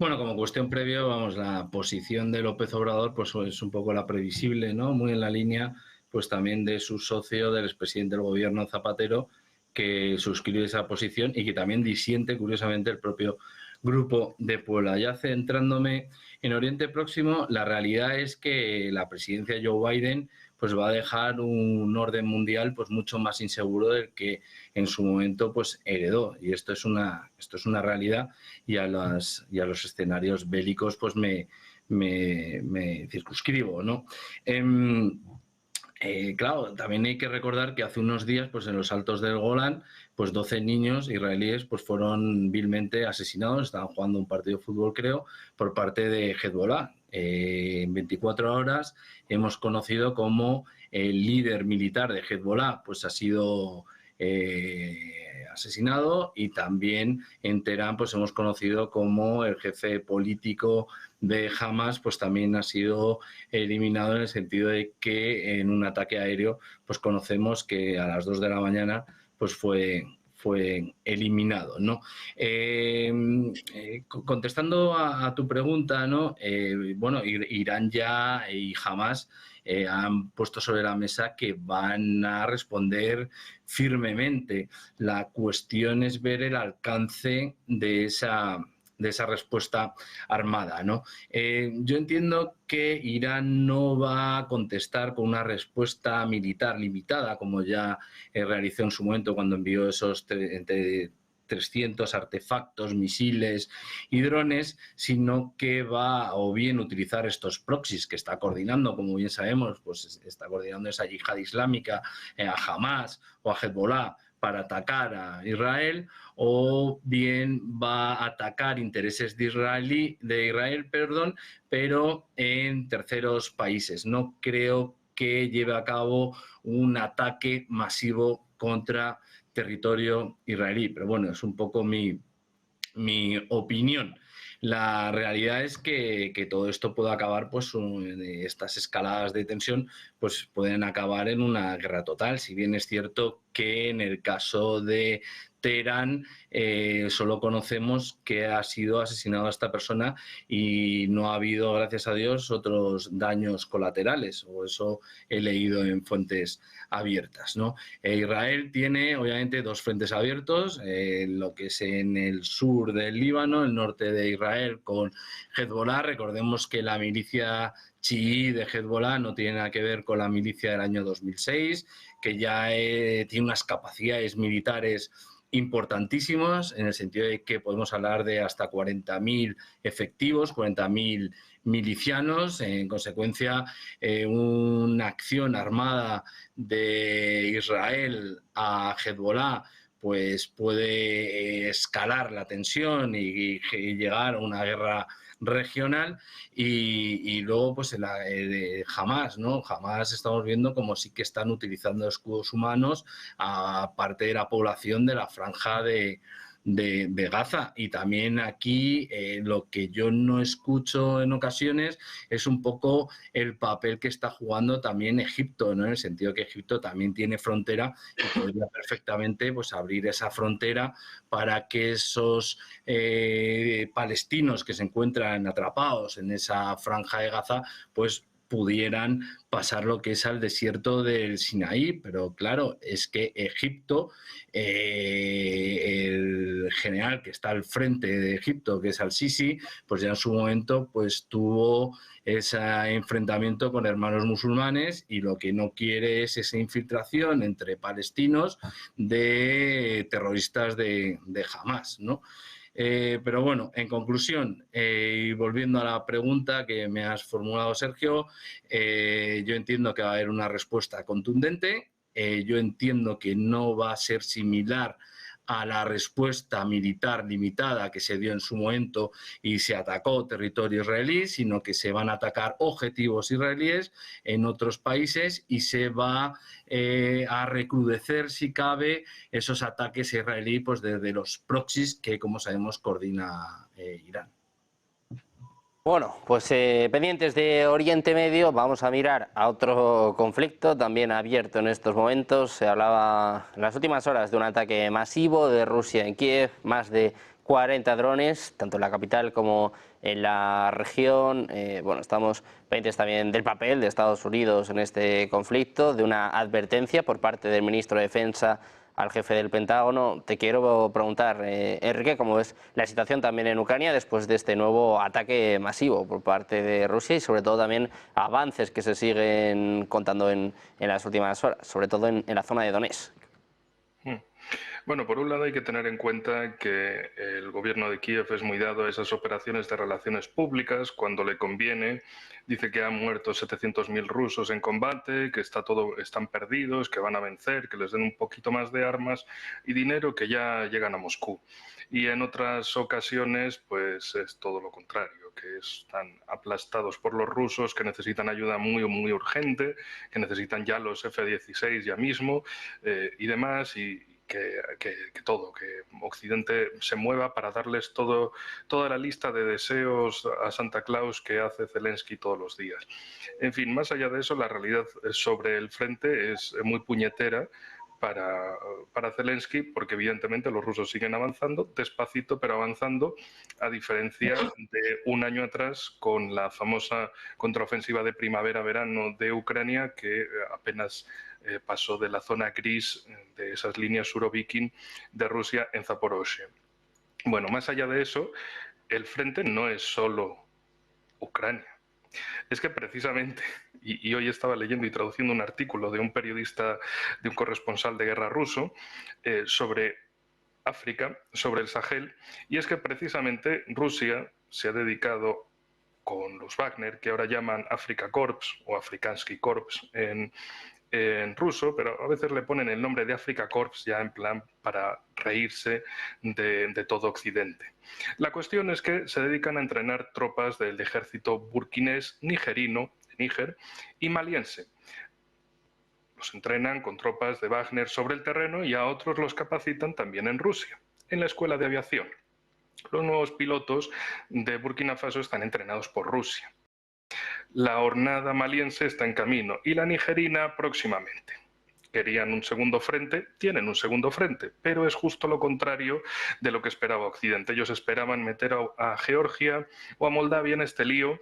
Bueno, como cuestión previa, vamos, la posición de López Obrador pues es un poco la previsible, ¿no? Muy en la línea pues también de su socio, del expresidente del gobierno Zapatero, que suscribe esa posición y que también disiente, curiosamente, el propio Grupo de Puebla. Ya centrándome en Oriente Próximo, la realidad es que la presidencia de Joe Biden pues va a dejar un orden mundial pues mucho más inseguro del que en su momento pues heredó, y esto es una realidad, y a los escenarios bélicos pues me circunscribo, ¿no? Claro, también hay que recordar que hace unos días, pues en los altos del Golán, pues 12 niños israelíes pues fueron vilmente asesinados, estaban jugando un partido de fútbol, creo, por parte de Hezbollah. En 24 horas hemos conocido cómo el líder militar de Hezbollah pues ha sido asesinado, y también en Teherán pues hemos conocido cómo el jefe político de Hamas pues también ha sido eliminado, en el sentido de que en un ataque aéreo pues conocemos que a las 2 de la mañana pues fue eliminado, ¿no? Contestando a tu pregunta, ¿no? Bueno, Irán ya y Hamas han puesto sobre la mesa que van a responder firmemente. La cuestión es ver el alcance de esa respuesta armada, ¿no? Yo entiendo que Irán no va a contestar con una respuesta militar limitada, como ya realizó en su momento cuando envió esos entre 300 artefactos, misiles y drones, sino que va o bien utilizar estos proxies que está coordinando, como bien sabemos, pues está coordinando esa yihad islámica a Hamas o a Hezbollah para atacar a Israel, o bien va a atacar intereses de Israel, pero en terceros países. No creo que lleve a cabo un ataque masivo contra territorio israelí, pero bueno, es un poco mi opinión. La realidad es que todo esto puede acabar, pues estas escaladas de tensión pues pueden acabar en una guerra total, si bien es cierto que en el caso de Teherán solo conocemos que ha sido asesinado a esta persona y no ha habido, gracias a Dios, otros daños colaterales, o eso he leído en fuentes abiertas, ¿no? Israel tiene obviamente dos frentes abiertos, lo que es en el sur del Líbano, el norte de Israel con Hezbollah. Recordemos que la milicia chií de Hezbollah no tiene nada que ver con la milicia del año 2006, que ya tiene unas capacidades militares importantísimos, en el sentido de que podemos hablar de hasta 40.000 efectivos, 40.000 milicianos. En consecuencia, una acción armada de Israel a Hezbollah pues puede escalar la tensión y llegar a una guerra regional. Y luego pues Hamás, ¿no? Hamás estamos viendo como sí que están utilizando escudos humanos a parte de la población de la franja de Gaza. Y también aquí lo que yo no escucho en ocasiones es un poco el papel que está jugando también Egipto, ¿no? En el sentido que Egipto también tiene frontera y podría perfectamente pues abrir esa frontera para que esos palestinos que se encuentran atrapados en esa franja de Gaza pues pudieran pasar lo que es al desierto del Sinaí. Pero claro, es que Egipto, el general que está al frente de Egipto, que es al-Sisi, pues ya en su momento pues tuvo ese enfrentamiento con hermanos musulmanes, y lo que no quiere es esa infiltración entre palestinos de terroristas de Hamás, ¿no? Pero bueno, en conclusión, y volviendo a la pregunta que me has formulado, Sergio, yo entiendo que va a haber una respuesta contundente. Yo entiendo que no va a ser similar a la respuesta militar limitada que se dio en su momento y se atacó territorio israelí, sino que se van a atacar objetivos israelíes en otros países y se va a recrudecer, si cabe, esos ataques israelíes pues, desde los proxies que, como sabemos, coordina Irán. Bueno, pues pendientes de Oriente Medio, vamos a mirar a otro conflicto también abierto en estos momentos. Se hablaba en las últimas horas de un ataque masivo de Rusia en Kiev, más de 40 drones, tanto en la capital como en la región. Bueno, estamos pendientes también del papel de Estados Unidos en este conflicto, de una advertencia por parte del ministro de Defensa al jefe del Pentágono. Te quiero preguntar, Enrique, cómo ves la situación también en Ucrania después de este nuevo ataque masivo por parte de Rusia, y sobre todo también avances que se siguen contando en las últimas horas, sobre todo en la zona de Donetsk. Bueno, por un lado hay que tener en cuenta que el gobierno de Kiev es muy dado a esas operaciones de relaciones públicas. Cuando le conviene, dice que han muerto 700.000 rusos en combate, que están perdidos, que van a vencer, que les den un poquito más de armas y dinero, que ya llegan a Moscú. Y en otras ocasiones, pues es todo lo contrario, que están aplastados por los rusos, que necesitan ayuda muy, muy urgente, que necesitan ya los F-16 ya mismo y demás, y que Occidente se mueva para darles toda la lista de deseos a Santa Claus que hace Zelensky todos los días. En fin, más allá de eso, la realidad sobre el frente es muy puñetera para Zelensky, porque evidentemente los rusos siguen avanzando, despacito pero avanzando, a diferencia de un año atrás con la famosa contraofensiva de primavera-verano de Ucrania, que apenas pasó de la zona gris de esas líneas Surovikin de Rusia en Zaporozhye. Bueno, más allá de eso, el frente no es solo Ucrania. Es que precisamente, y hoy estaba leyendo y traduciendo un artículo de un periodista, de un corresponsal de guerra ruso, sobre África, sobre el Sahel, y es que precisamente Rusia se ha dedicado con los Wagner, que ahora llaman Afrika Korps o Afrikansky Korps en ruso, pero a veces le ponen el nombre de Afrika Korps ya en plan para reírse de todo Occidente. La cuestión es que se dedican a entrenar tropas del ejército burkinés, nigerino, de Níger, y maliense. Los entrenan con tropas de Wagner sobre el terreno y a otros los capacitan también en Rusia, en la escuela de aviación. Los nuevos pilotos de Burkina Faso están entrenados por Rusia. La hornada maliense está en camino y la nigerina próximamente. Querían un segundo frente, tienen un segundo frente, pero es justo lo contrario de lo que esperaba Occidente. Ellos esperaban meter a Georgia o a Moldavia en este lío,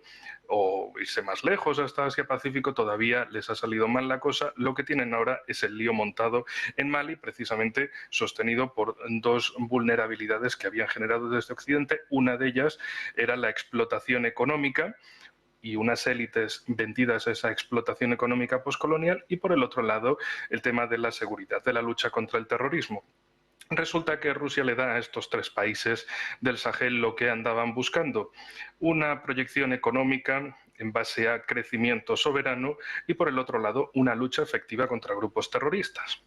o irse más lejos hasta Asia-Pacífico. Todavía les ha salido mal la cosa. Lo que tienen ahora es el lío montado en Mali, precisamente sostenido por dos vulnerabilidades que habían generado desde Occidente. Una de ellas era la explotación económica y unas élites vendidas a esa explotación económica postcolonial, y por el otro lado el tema de la seguridad, de la lucha contra el terrorismo. Resulta que Rusia le da a estos 3 países del Sahel lo que andaban buscando, una proyección económica en base a crecimiento soberano y, por el otro lado, una lucha efectiva contra grupos terroristas.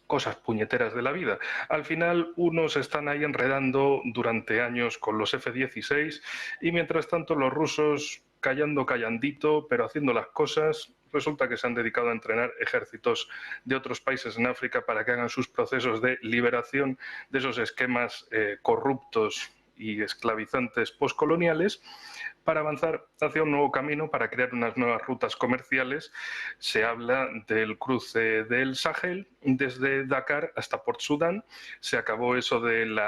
Cosas puñeteras de la vida. Al final, unos están ahí enredando durante años con los F-16 y, mientras tanto, los rusos callandito, pero haciendo las cosas. Resulta que se han dedicado a entrenar ejércitos de otros países en África para que hagan sus procesos de liberación de esos esquemas corruptos y esclavizantes postcoloniales, para avanzar hacia un nuevo camino, para crear unas nuevas rutas comerciales. Se habla del cruce del Sahel desde Dakar hasta Port Sudán. Se acabó eso del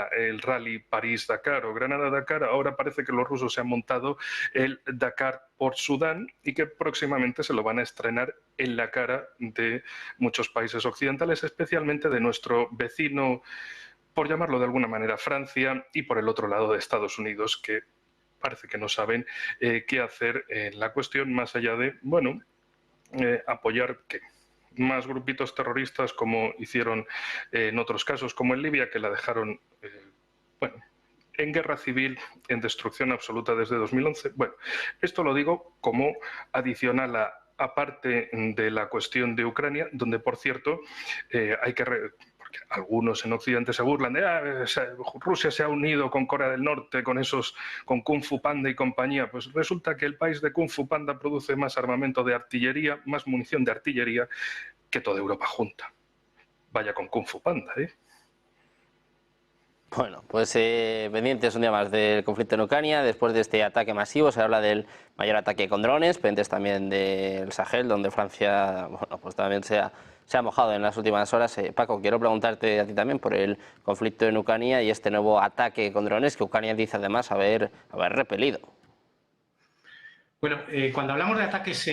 rally París-Dakar o Granada-Dakar. Ahora parece que los rusos se han montado el Dakar-Port Sudán y que próximamente se lo van a estrenar en la cara de muchos países occidentales, especialmente de nuestro vecino, por llamarlo de alguna manera, Francia, y por el otro lado de Estados Unidos, que parece que no saben qué hacer en la cuestión, más allá de, bueno, apoyar que más grupitos terroristas, como hicieron en otros casos, como en Libia, que la dejaron, bueno, en guerra civil, en destrucción absoluta desde 2011. Bueno, esto lo digo como adicional aparte de la cuestión de Ucrania, donde, por cierto, hay que... porque algunos en Occidente se burlan de Rusia se ha unido con Corea del Norte, con Kung Fu Panda y compañía. Pues resulta que el país de Kung Fu Panda produce más armamento de artillería, más munición de artillería que toda Europa junta. Vaya con Kung Fu Panda, ¿eh? Bueno, pues pendientes un día más del conflicto en Ucrania. Después de este ataque masivo se habla del mayor ataque con drones, pendientes también del Sahel, donde Francia, bueno, pues también se ha mojado en las últimas horas. Paco, quiero preguntarte a ti también por el conflicto en Ucrania y este nuevo ataque con drones que Ucrania dice además haber repelido. Bueno, cuando hablamos de ataques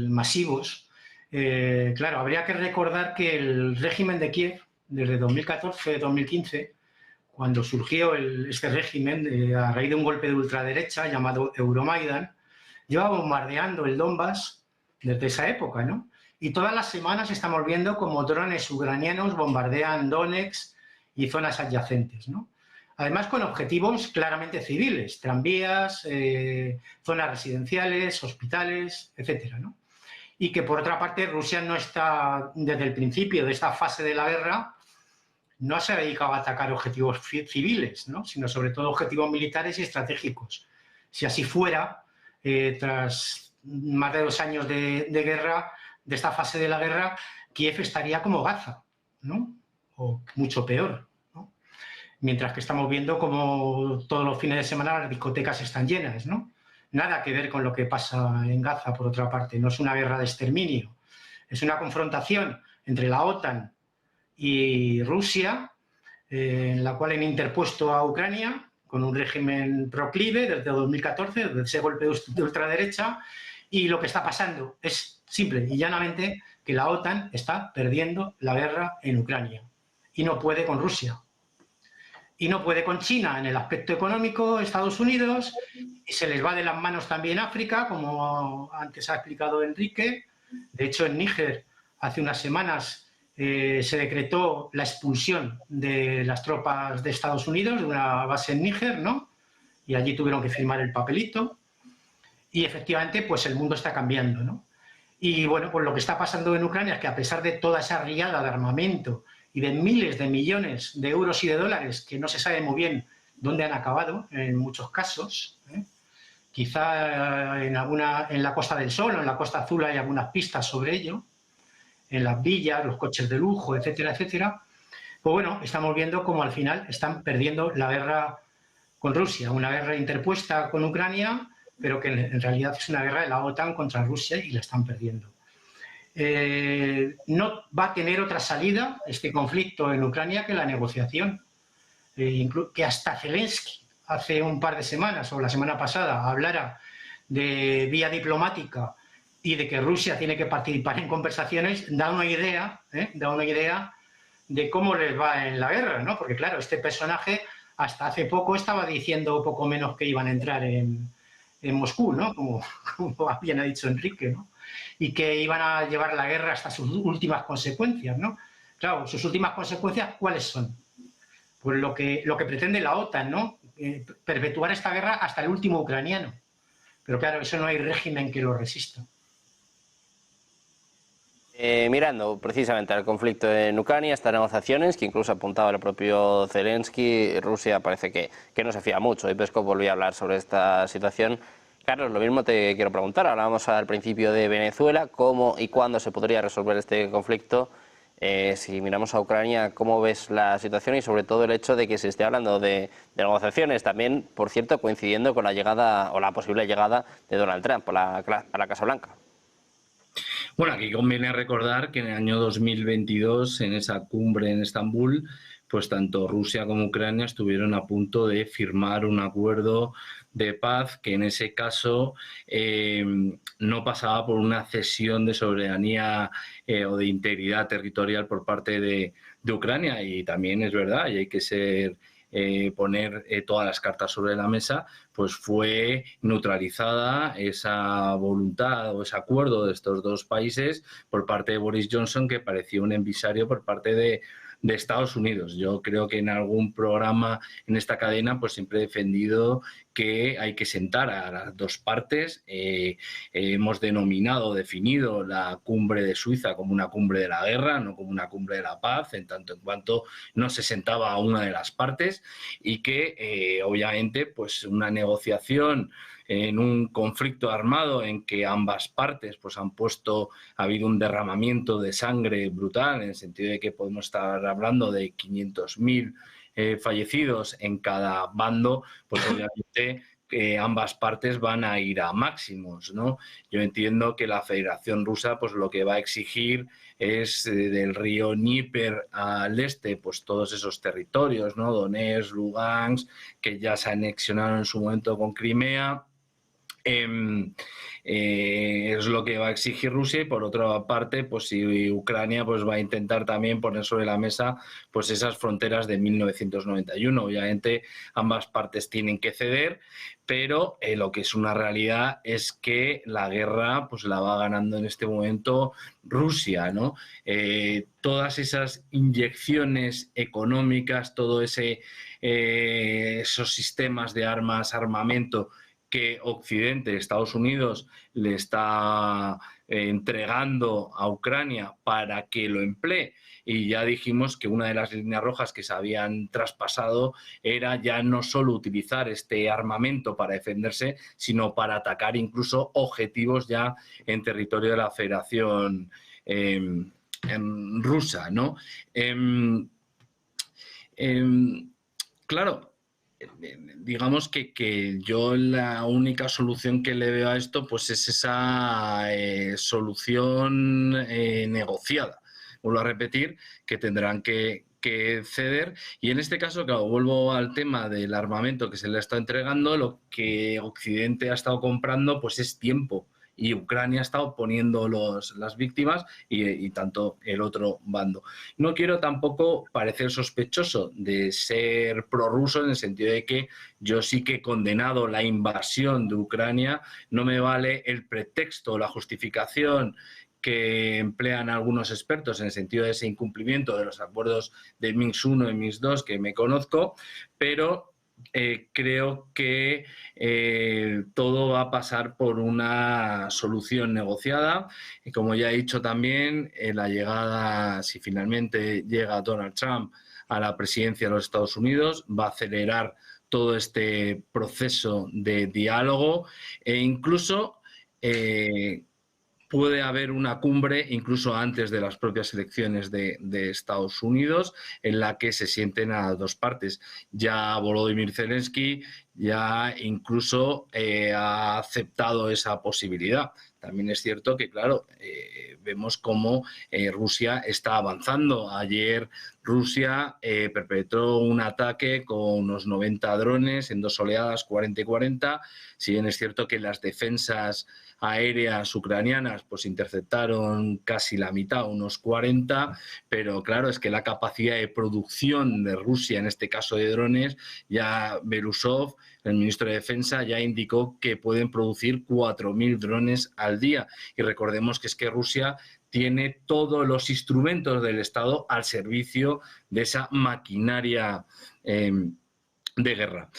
masivos, claro, habría que recordar que el régimen de Kiev, desde 2014-2015, cuando surgió este régimen a raíz de un golpe de ultraderecha llamado Euromaidan, lleva bombardeando el Donbass desde esa época, ¿no? Y todas las semanas estamos viendo como drones ucranianos bombardean Donetsk y zonas adyacentes, ¿no? Además con objetivos claramente civiles, tranvías, zonas residenciales, hospitales, etcétera, ¿no? Y que por otra parte Rusia no está, desde el principio de esta fase de la guerra, no se ha dedicado a atacar objetivos civiles, ¿no? Sino sobre todo objetivos militares y estratégicos. Si así fuera, tras más de 2 años de guerra, de esta fase de la guerra, Kiev estaría como Gaza, ¿no? O mucho peor, ¿no? Mientras que estamos viendo como todos los fines de semana las discotecas están llenas, ¿no? Nada que ver con lo que pasa en Gaza, por otra parte. No es una guerra de exterminio, es una confrontación entre la OTAN y Rusia, en la cual han interpuesto a Ucrania con un régimen proclive desde 2014, desde ese golpe de ultraderecha, y lo que está pasando es simple y llanamente que la OTAN está perdiendo la guerra en Ucrania y no puede con Rusia. Y no puede con China en el aspecto económico, Estados Unidos, y se les va de las manos también África, como antes ha explicado Enrique. De hecho, en Níger, hace unas semanas, se decretó la expulsión de las tropas de Estados Unidos de una base en Níger, ¿no? Y allí tuvieron que firmar el papelito. Y efectivamente, pues el mundo está cambiando, ¿no? Y bueno, pues lo que está pasando en Ucrania es que a pesar de toda esa riada de armamento y de miles de millones de euros y de dólares que no se sabe muy bien dónde han acabado en muchos casos, quizá en la Costa del Sol o en la Costa Azul hay algunas pistas sobre ello, en las villas, los coches de lujo, etcétera, etcétera. Pues bueno, estamos viendo cómo al final están perdiendo la guerra con Rusia, una guerra interpuesta con Ucrania, pero que en realidad es una guerra de la OTAN contra Rusia y la están perdiendo. No va a tener otra salida este conflicto en Ucrania que la negociación, que hasta Zelensky hace un par de semanas o la semana pasada hablara de vía diplomática y de que Rusia tiene que participar en conversaciones, da una idea de cómo les va en la guerra, ¿no? Porque claro, este personaje hasta hace poco estaba diciendo poco menos que iban a entrar en Moscú, ¿no? Como bien ha dicho Enrique, ¿no? Y que iban a llevar la guerra hasta sus últimas consecuencias, ¿no? Claro, sus últimas consecuencias, ¿cuáles son? Pues lo que pretende la OTAN, ¿no? Perpetuar esta guerra hasta el último ucraniano. Pero claro, eso no hay régimen que lo resista. Mirando precisamente al conflicto en Ucrania, estas negociaciones, que incluso apuntaba el propio Zelensky, Rusia parece que no se fía mucho. Y Peskov volvió a hablar sobre esta situación. Carlos, lo mismo te quiero preguntar. Hablábamos al principio de Venezuela, cómo y cuándo se podría resolver este conflicto. Si miramos a Ucrania, ¿cómo ves la situación y sobre todo el hecho de que se esté hablando de negociaciones? También, por cierto, coincidiendo con la llegada o la posible llegada de Donald Trump a la Casa Blanca. Bueno, aquí conviene recordar que en el año 2022, en esa cumbre en Estambul, pues tanto Rusia como Ucrania estuvieron a punto de firmar un acuerdo de paz que en ese caso no pasaba por una cesión de soberanía o de integridad territorial por parte de Ucrania. Y también es verdad, y hay que poner todas las cartas sobre la mesa, pues fue neutralizada esa voluntad o ese acuerdo de estos dos países por parte de Boris Johnson, que parecía un emisario por parte de Estados Unidos. Yo creo que en algún programa en esta cadena pues siempre he defendido que hay que sentar a las dos partes. Hemos definido la cumbre de Suiza como una cumbre de la guerra, no como una cumbre de la paz, en tanto en cuanto no se sentaba a una de las partes, y que obviamente pues una negociación en un conflicto armado en que ambas partes pues ha habido un derramamiento de sangre brutal, en el sentido de que podemos estar hablando de 500.000 fallecidos en cada bando, pues obviamente ambas partes van a ir a máximos, ¿no? Yo entiendo que la Federación Rusa pues lo que va a exigir es del río Dnieper al este, pues todos esos territorios, ¿no? Donetsk, Lugansk, que ya se anexionaron en su momento con Crimea. Es lo que va a exigir Rusia, y por otra parte, pues si Ucrania pues va a intentar también poner sobre la mesa pues esas fronteras de 1991. Obviamente ambas partes tienen que ceder, pero lo que es una realidad es que la guerra pues la va ganando en este momento Rusia, ¿no? Todas esas inyecciones económicas, todos esos sistemas de armas, armamento que Occidente, Estados Unidos, le está entregando a Ucrania para que lo emplee. Y ya dijimos que una de las líneas rojas que se habían traspasado era ya no solo utilizar este armamento para defenderse, sino para atacar incluso objetivos ya en territorio de la Federación Rusa, ¿no? Claro, digamos que yo la única solución que le veo a esto pues es esa solución negociada. Vuelvo a repetir que tendrán que ceder, y en este caso, claro, vuelvo al tema del armamento que se le está entregando. Lo que Occidente ha estado comprando pues es tiempo, y Ucrania ha estado poniendo las víctimas y tanto el otro bando. No quiero tampoco parecer sospechoso de ser prorruso, en el sentido de que yo sí que he condenado la invasión de Ucrania. No me vale el pretexto, la justificación que emplean algunos expertos en el sentido de ese incumplimiento de los acuerdos de Minsk I y Minsk II, que me conozco, pero creo que todo va a pasar por una solución negociada. Y como ya he dicho también, la llegada, si finalmente llega Donald Trump a la presidencia de los Estados Unidos, va a acelerar todo este proceso de diálogo, e incluso puede haber una cumbre incluso antes de las propias elecciones de Estados Unidos, en la que se sienten a las dos partes. Ya Volodymyr Zelensky ya incluso ha aceptado esa posibilidad. También es cierto que, claro, vemos cómo Rusia está avanzando. Ayer Rusia perpetró un ataque con unos 90 drones en 2 oleadas, 40 y 40. Si bien es cierto que las defensas aéreas ucranianas pues interceptaron casi la mitad, unos 40, pero claro, es que la capacidad de producción de Rusia, en este caso de drones, ya Belousov el ministro de Defensa, ya indicó que pueden producir 4.000 drones al día. Y recordemos que es que Rusia tiene todos los instrumentos del Estado al servicio de esa maquinaria de guerra.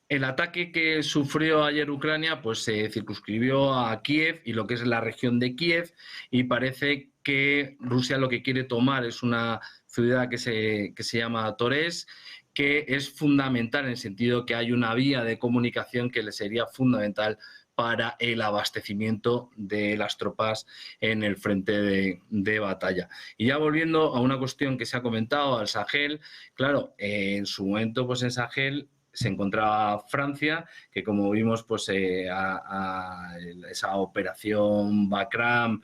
El ataque que sufrió ayer Ucrania pues se circunscribió a Kiev y lo que es la región de Kiev, y parece que Rusia lo que quiere tomar es una ciudad que se llama Torez, que es fundamental en el sentido que hay una vía de comunicación que le sería fundamental para el abastecimiento de las tropas en el frente de batalla. Y ya volviendo a una cuestión que se ha comentado, al Sahel, claro, en su momento pues en Sahel se encontraba Francia, que como vimos pues esa operación Bakram,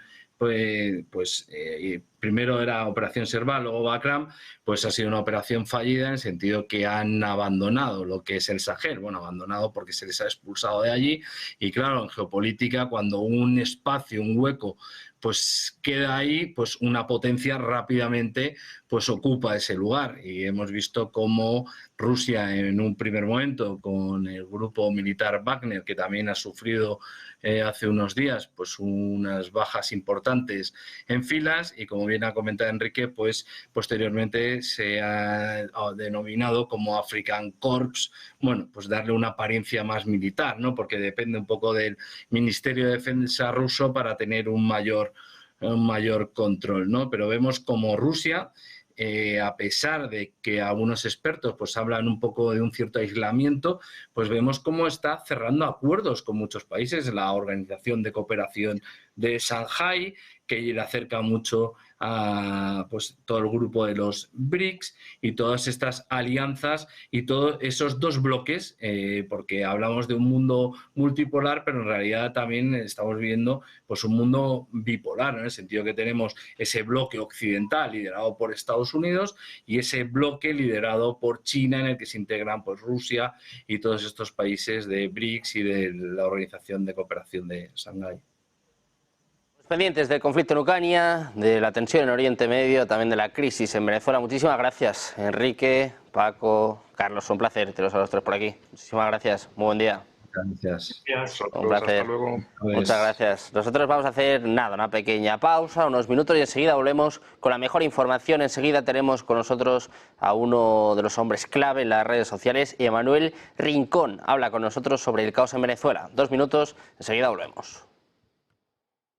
primero era Operación Serval, luego Bakram, pues ha sido una operación fallida en el sentido que han abandonado lo que es el Sahel. Bueno, abandonado porque se les ha expulsado de allí, y claro, en geopolítica, cuando un espacio, un hueco, pues queda ahí, pues una potencia rápidamente pues ocupa ese lugar. Y hemos visto cómo Rusia en un primer momento con el grupo militar Wagner, que también ha sufrido hace unos días pues unas bajas importantes en filas, y como bien ha comentado Enrique, pues posteriormente se ha denominado como African Corps, bueno, pues darle una apariencia más militar, ¿no? Porque depende un poco del Ministerio de Defensa ruso para tener un mayor control, ¿no? Pero vemos como Rusia, a pesar de que algunos expertos pues hablan un poco de un cierto aislamiento, pues vemos cómo está cerrando acuerdos con muchos países, la Organización de Cooperación de Shanghái, que le acerca mucho a pues todo el grupo de los BRICS y todas estas alianzas y todos esos dos bloques, porque hablamos de un mundo multipolar, pero en realidad también estamos viendo pues un mundo bipolar, ¿no? En el sentido que tenemos ese bloque occidental liderado por Estados Unidos y ese bloque liderado por China, en el que se integran pues Rusia y todos estos países de BRICS y de la Organización de Cooperación de Shanghái. Pendientes del conflicto en Ucrania, de la tensión en Oriente Medio, también de la crisis en Venezuela. Muchísimas gracias, Enrique, Paco, Carlos, un placer teneros a los tres por aquí. Muchísimas gracias, muy buen día. Gracias. Un placer. Hasta luego. Muchas gracias. Nosotros vamos a hacer una pequeña pausa, unos minutos, y enseguida volvemos con la mejor información. Enseguida tenemos con nosotros a uno de los hombres clave en las redes sociales, Emanuel Rincón. Habla con nosotros sobre el caos en Venezuela. 2 minutos, enseguida volvemos.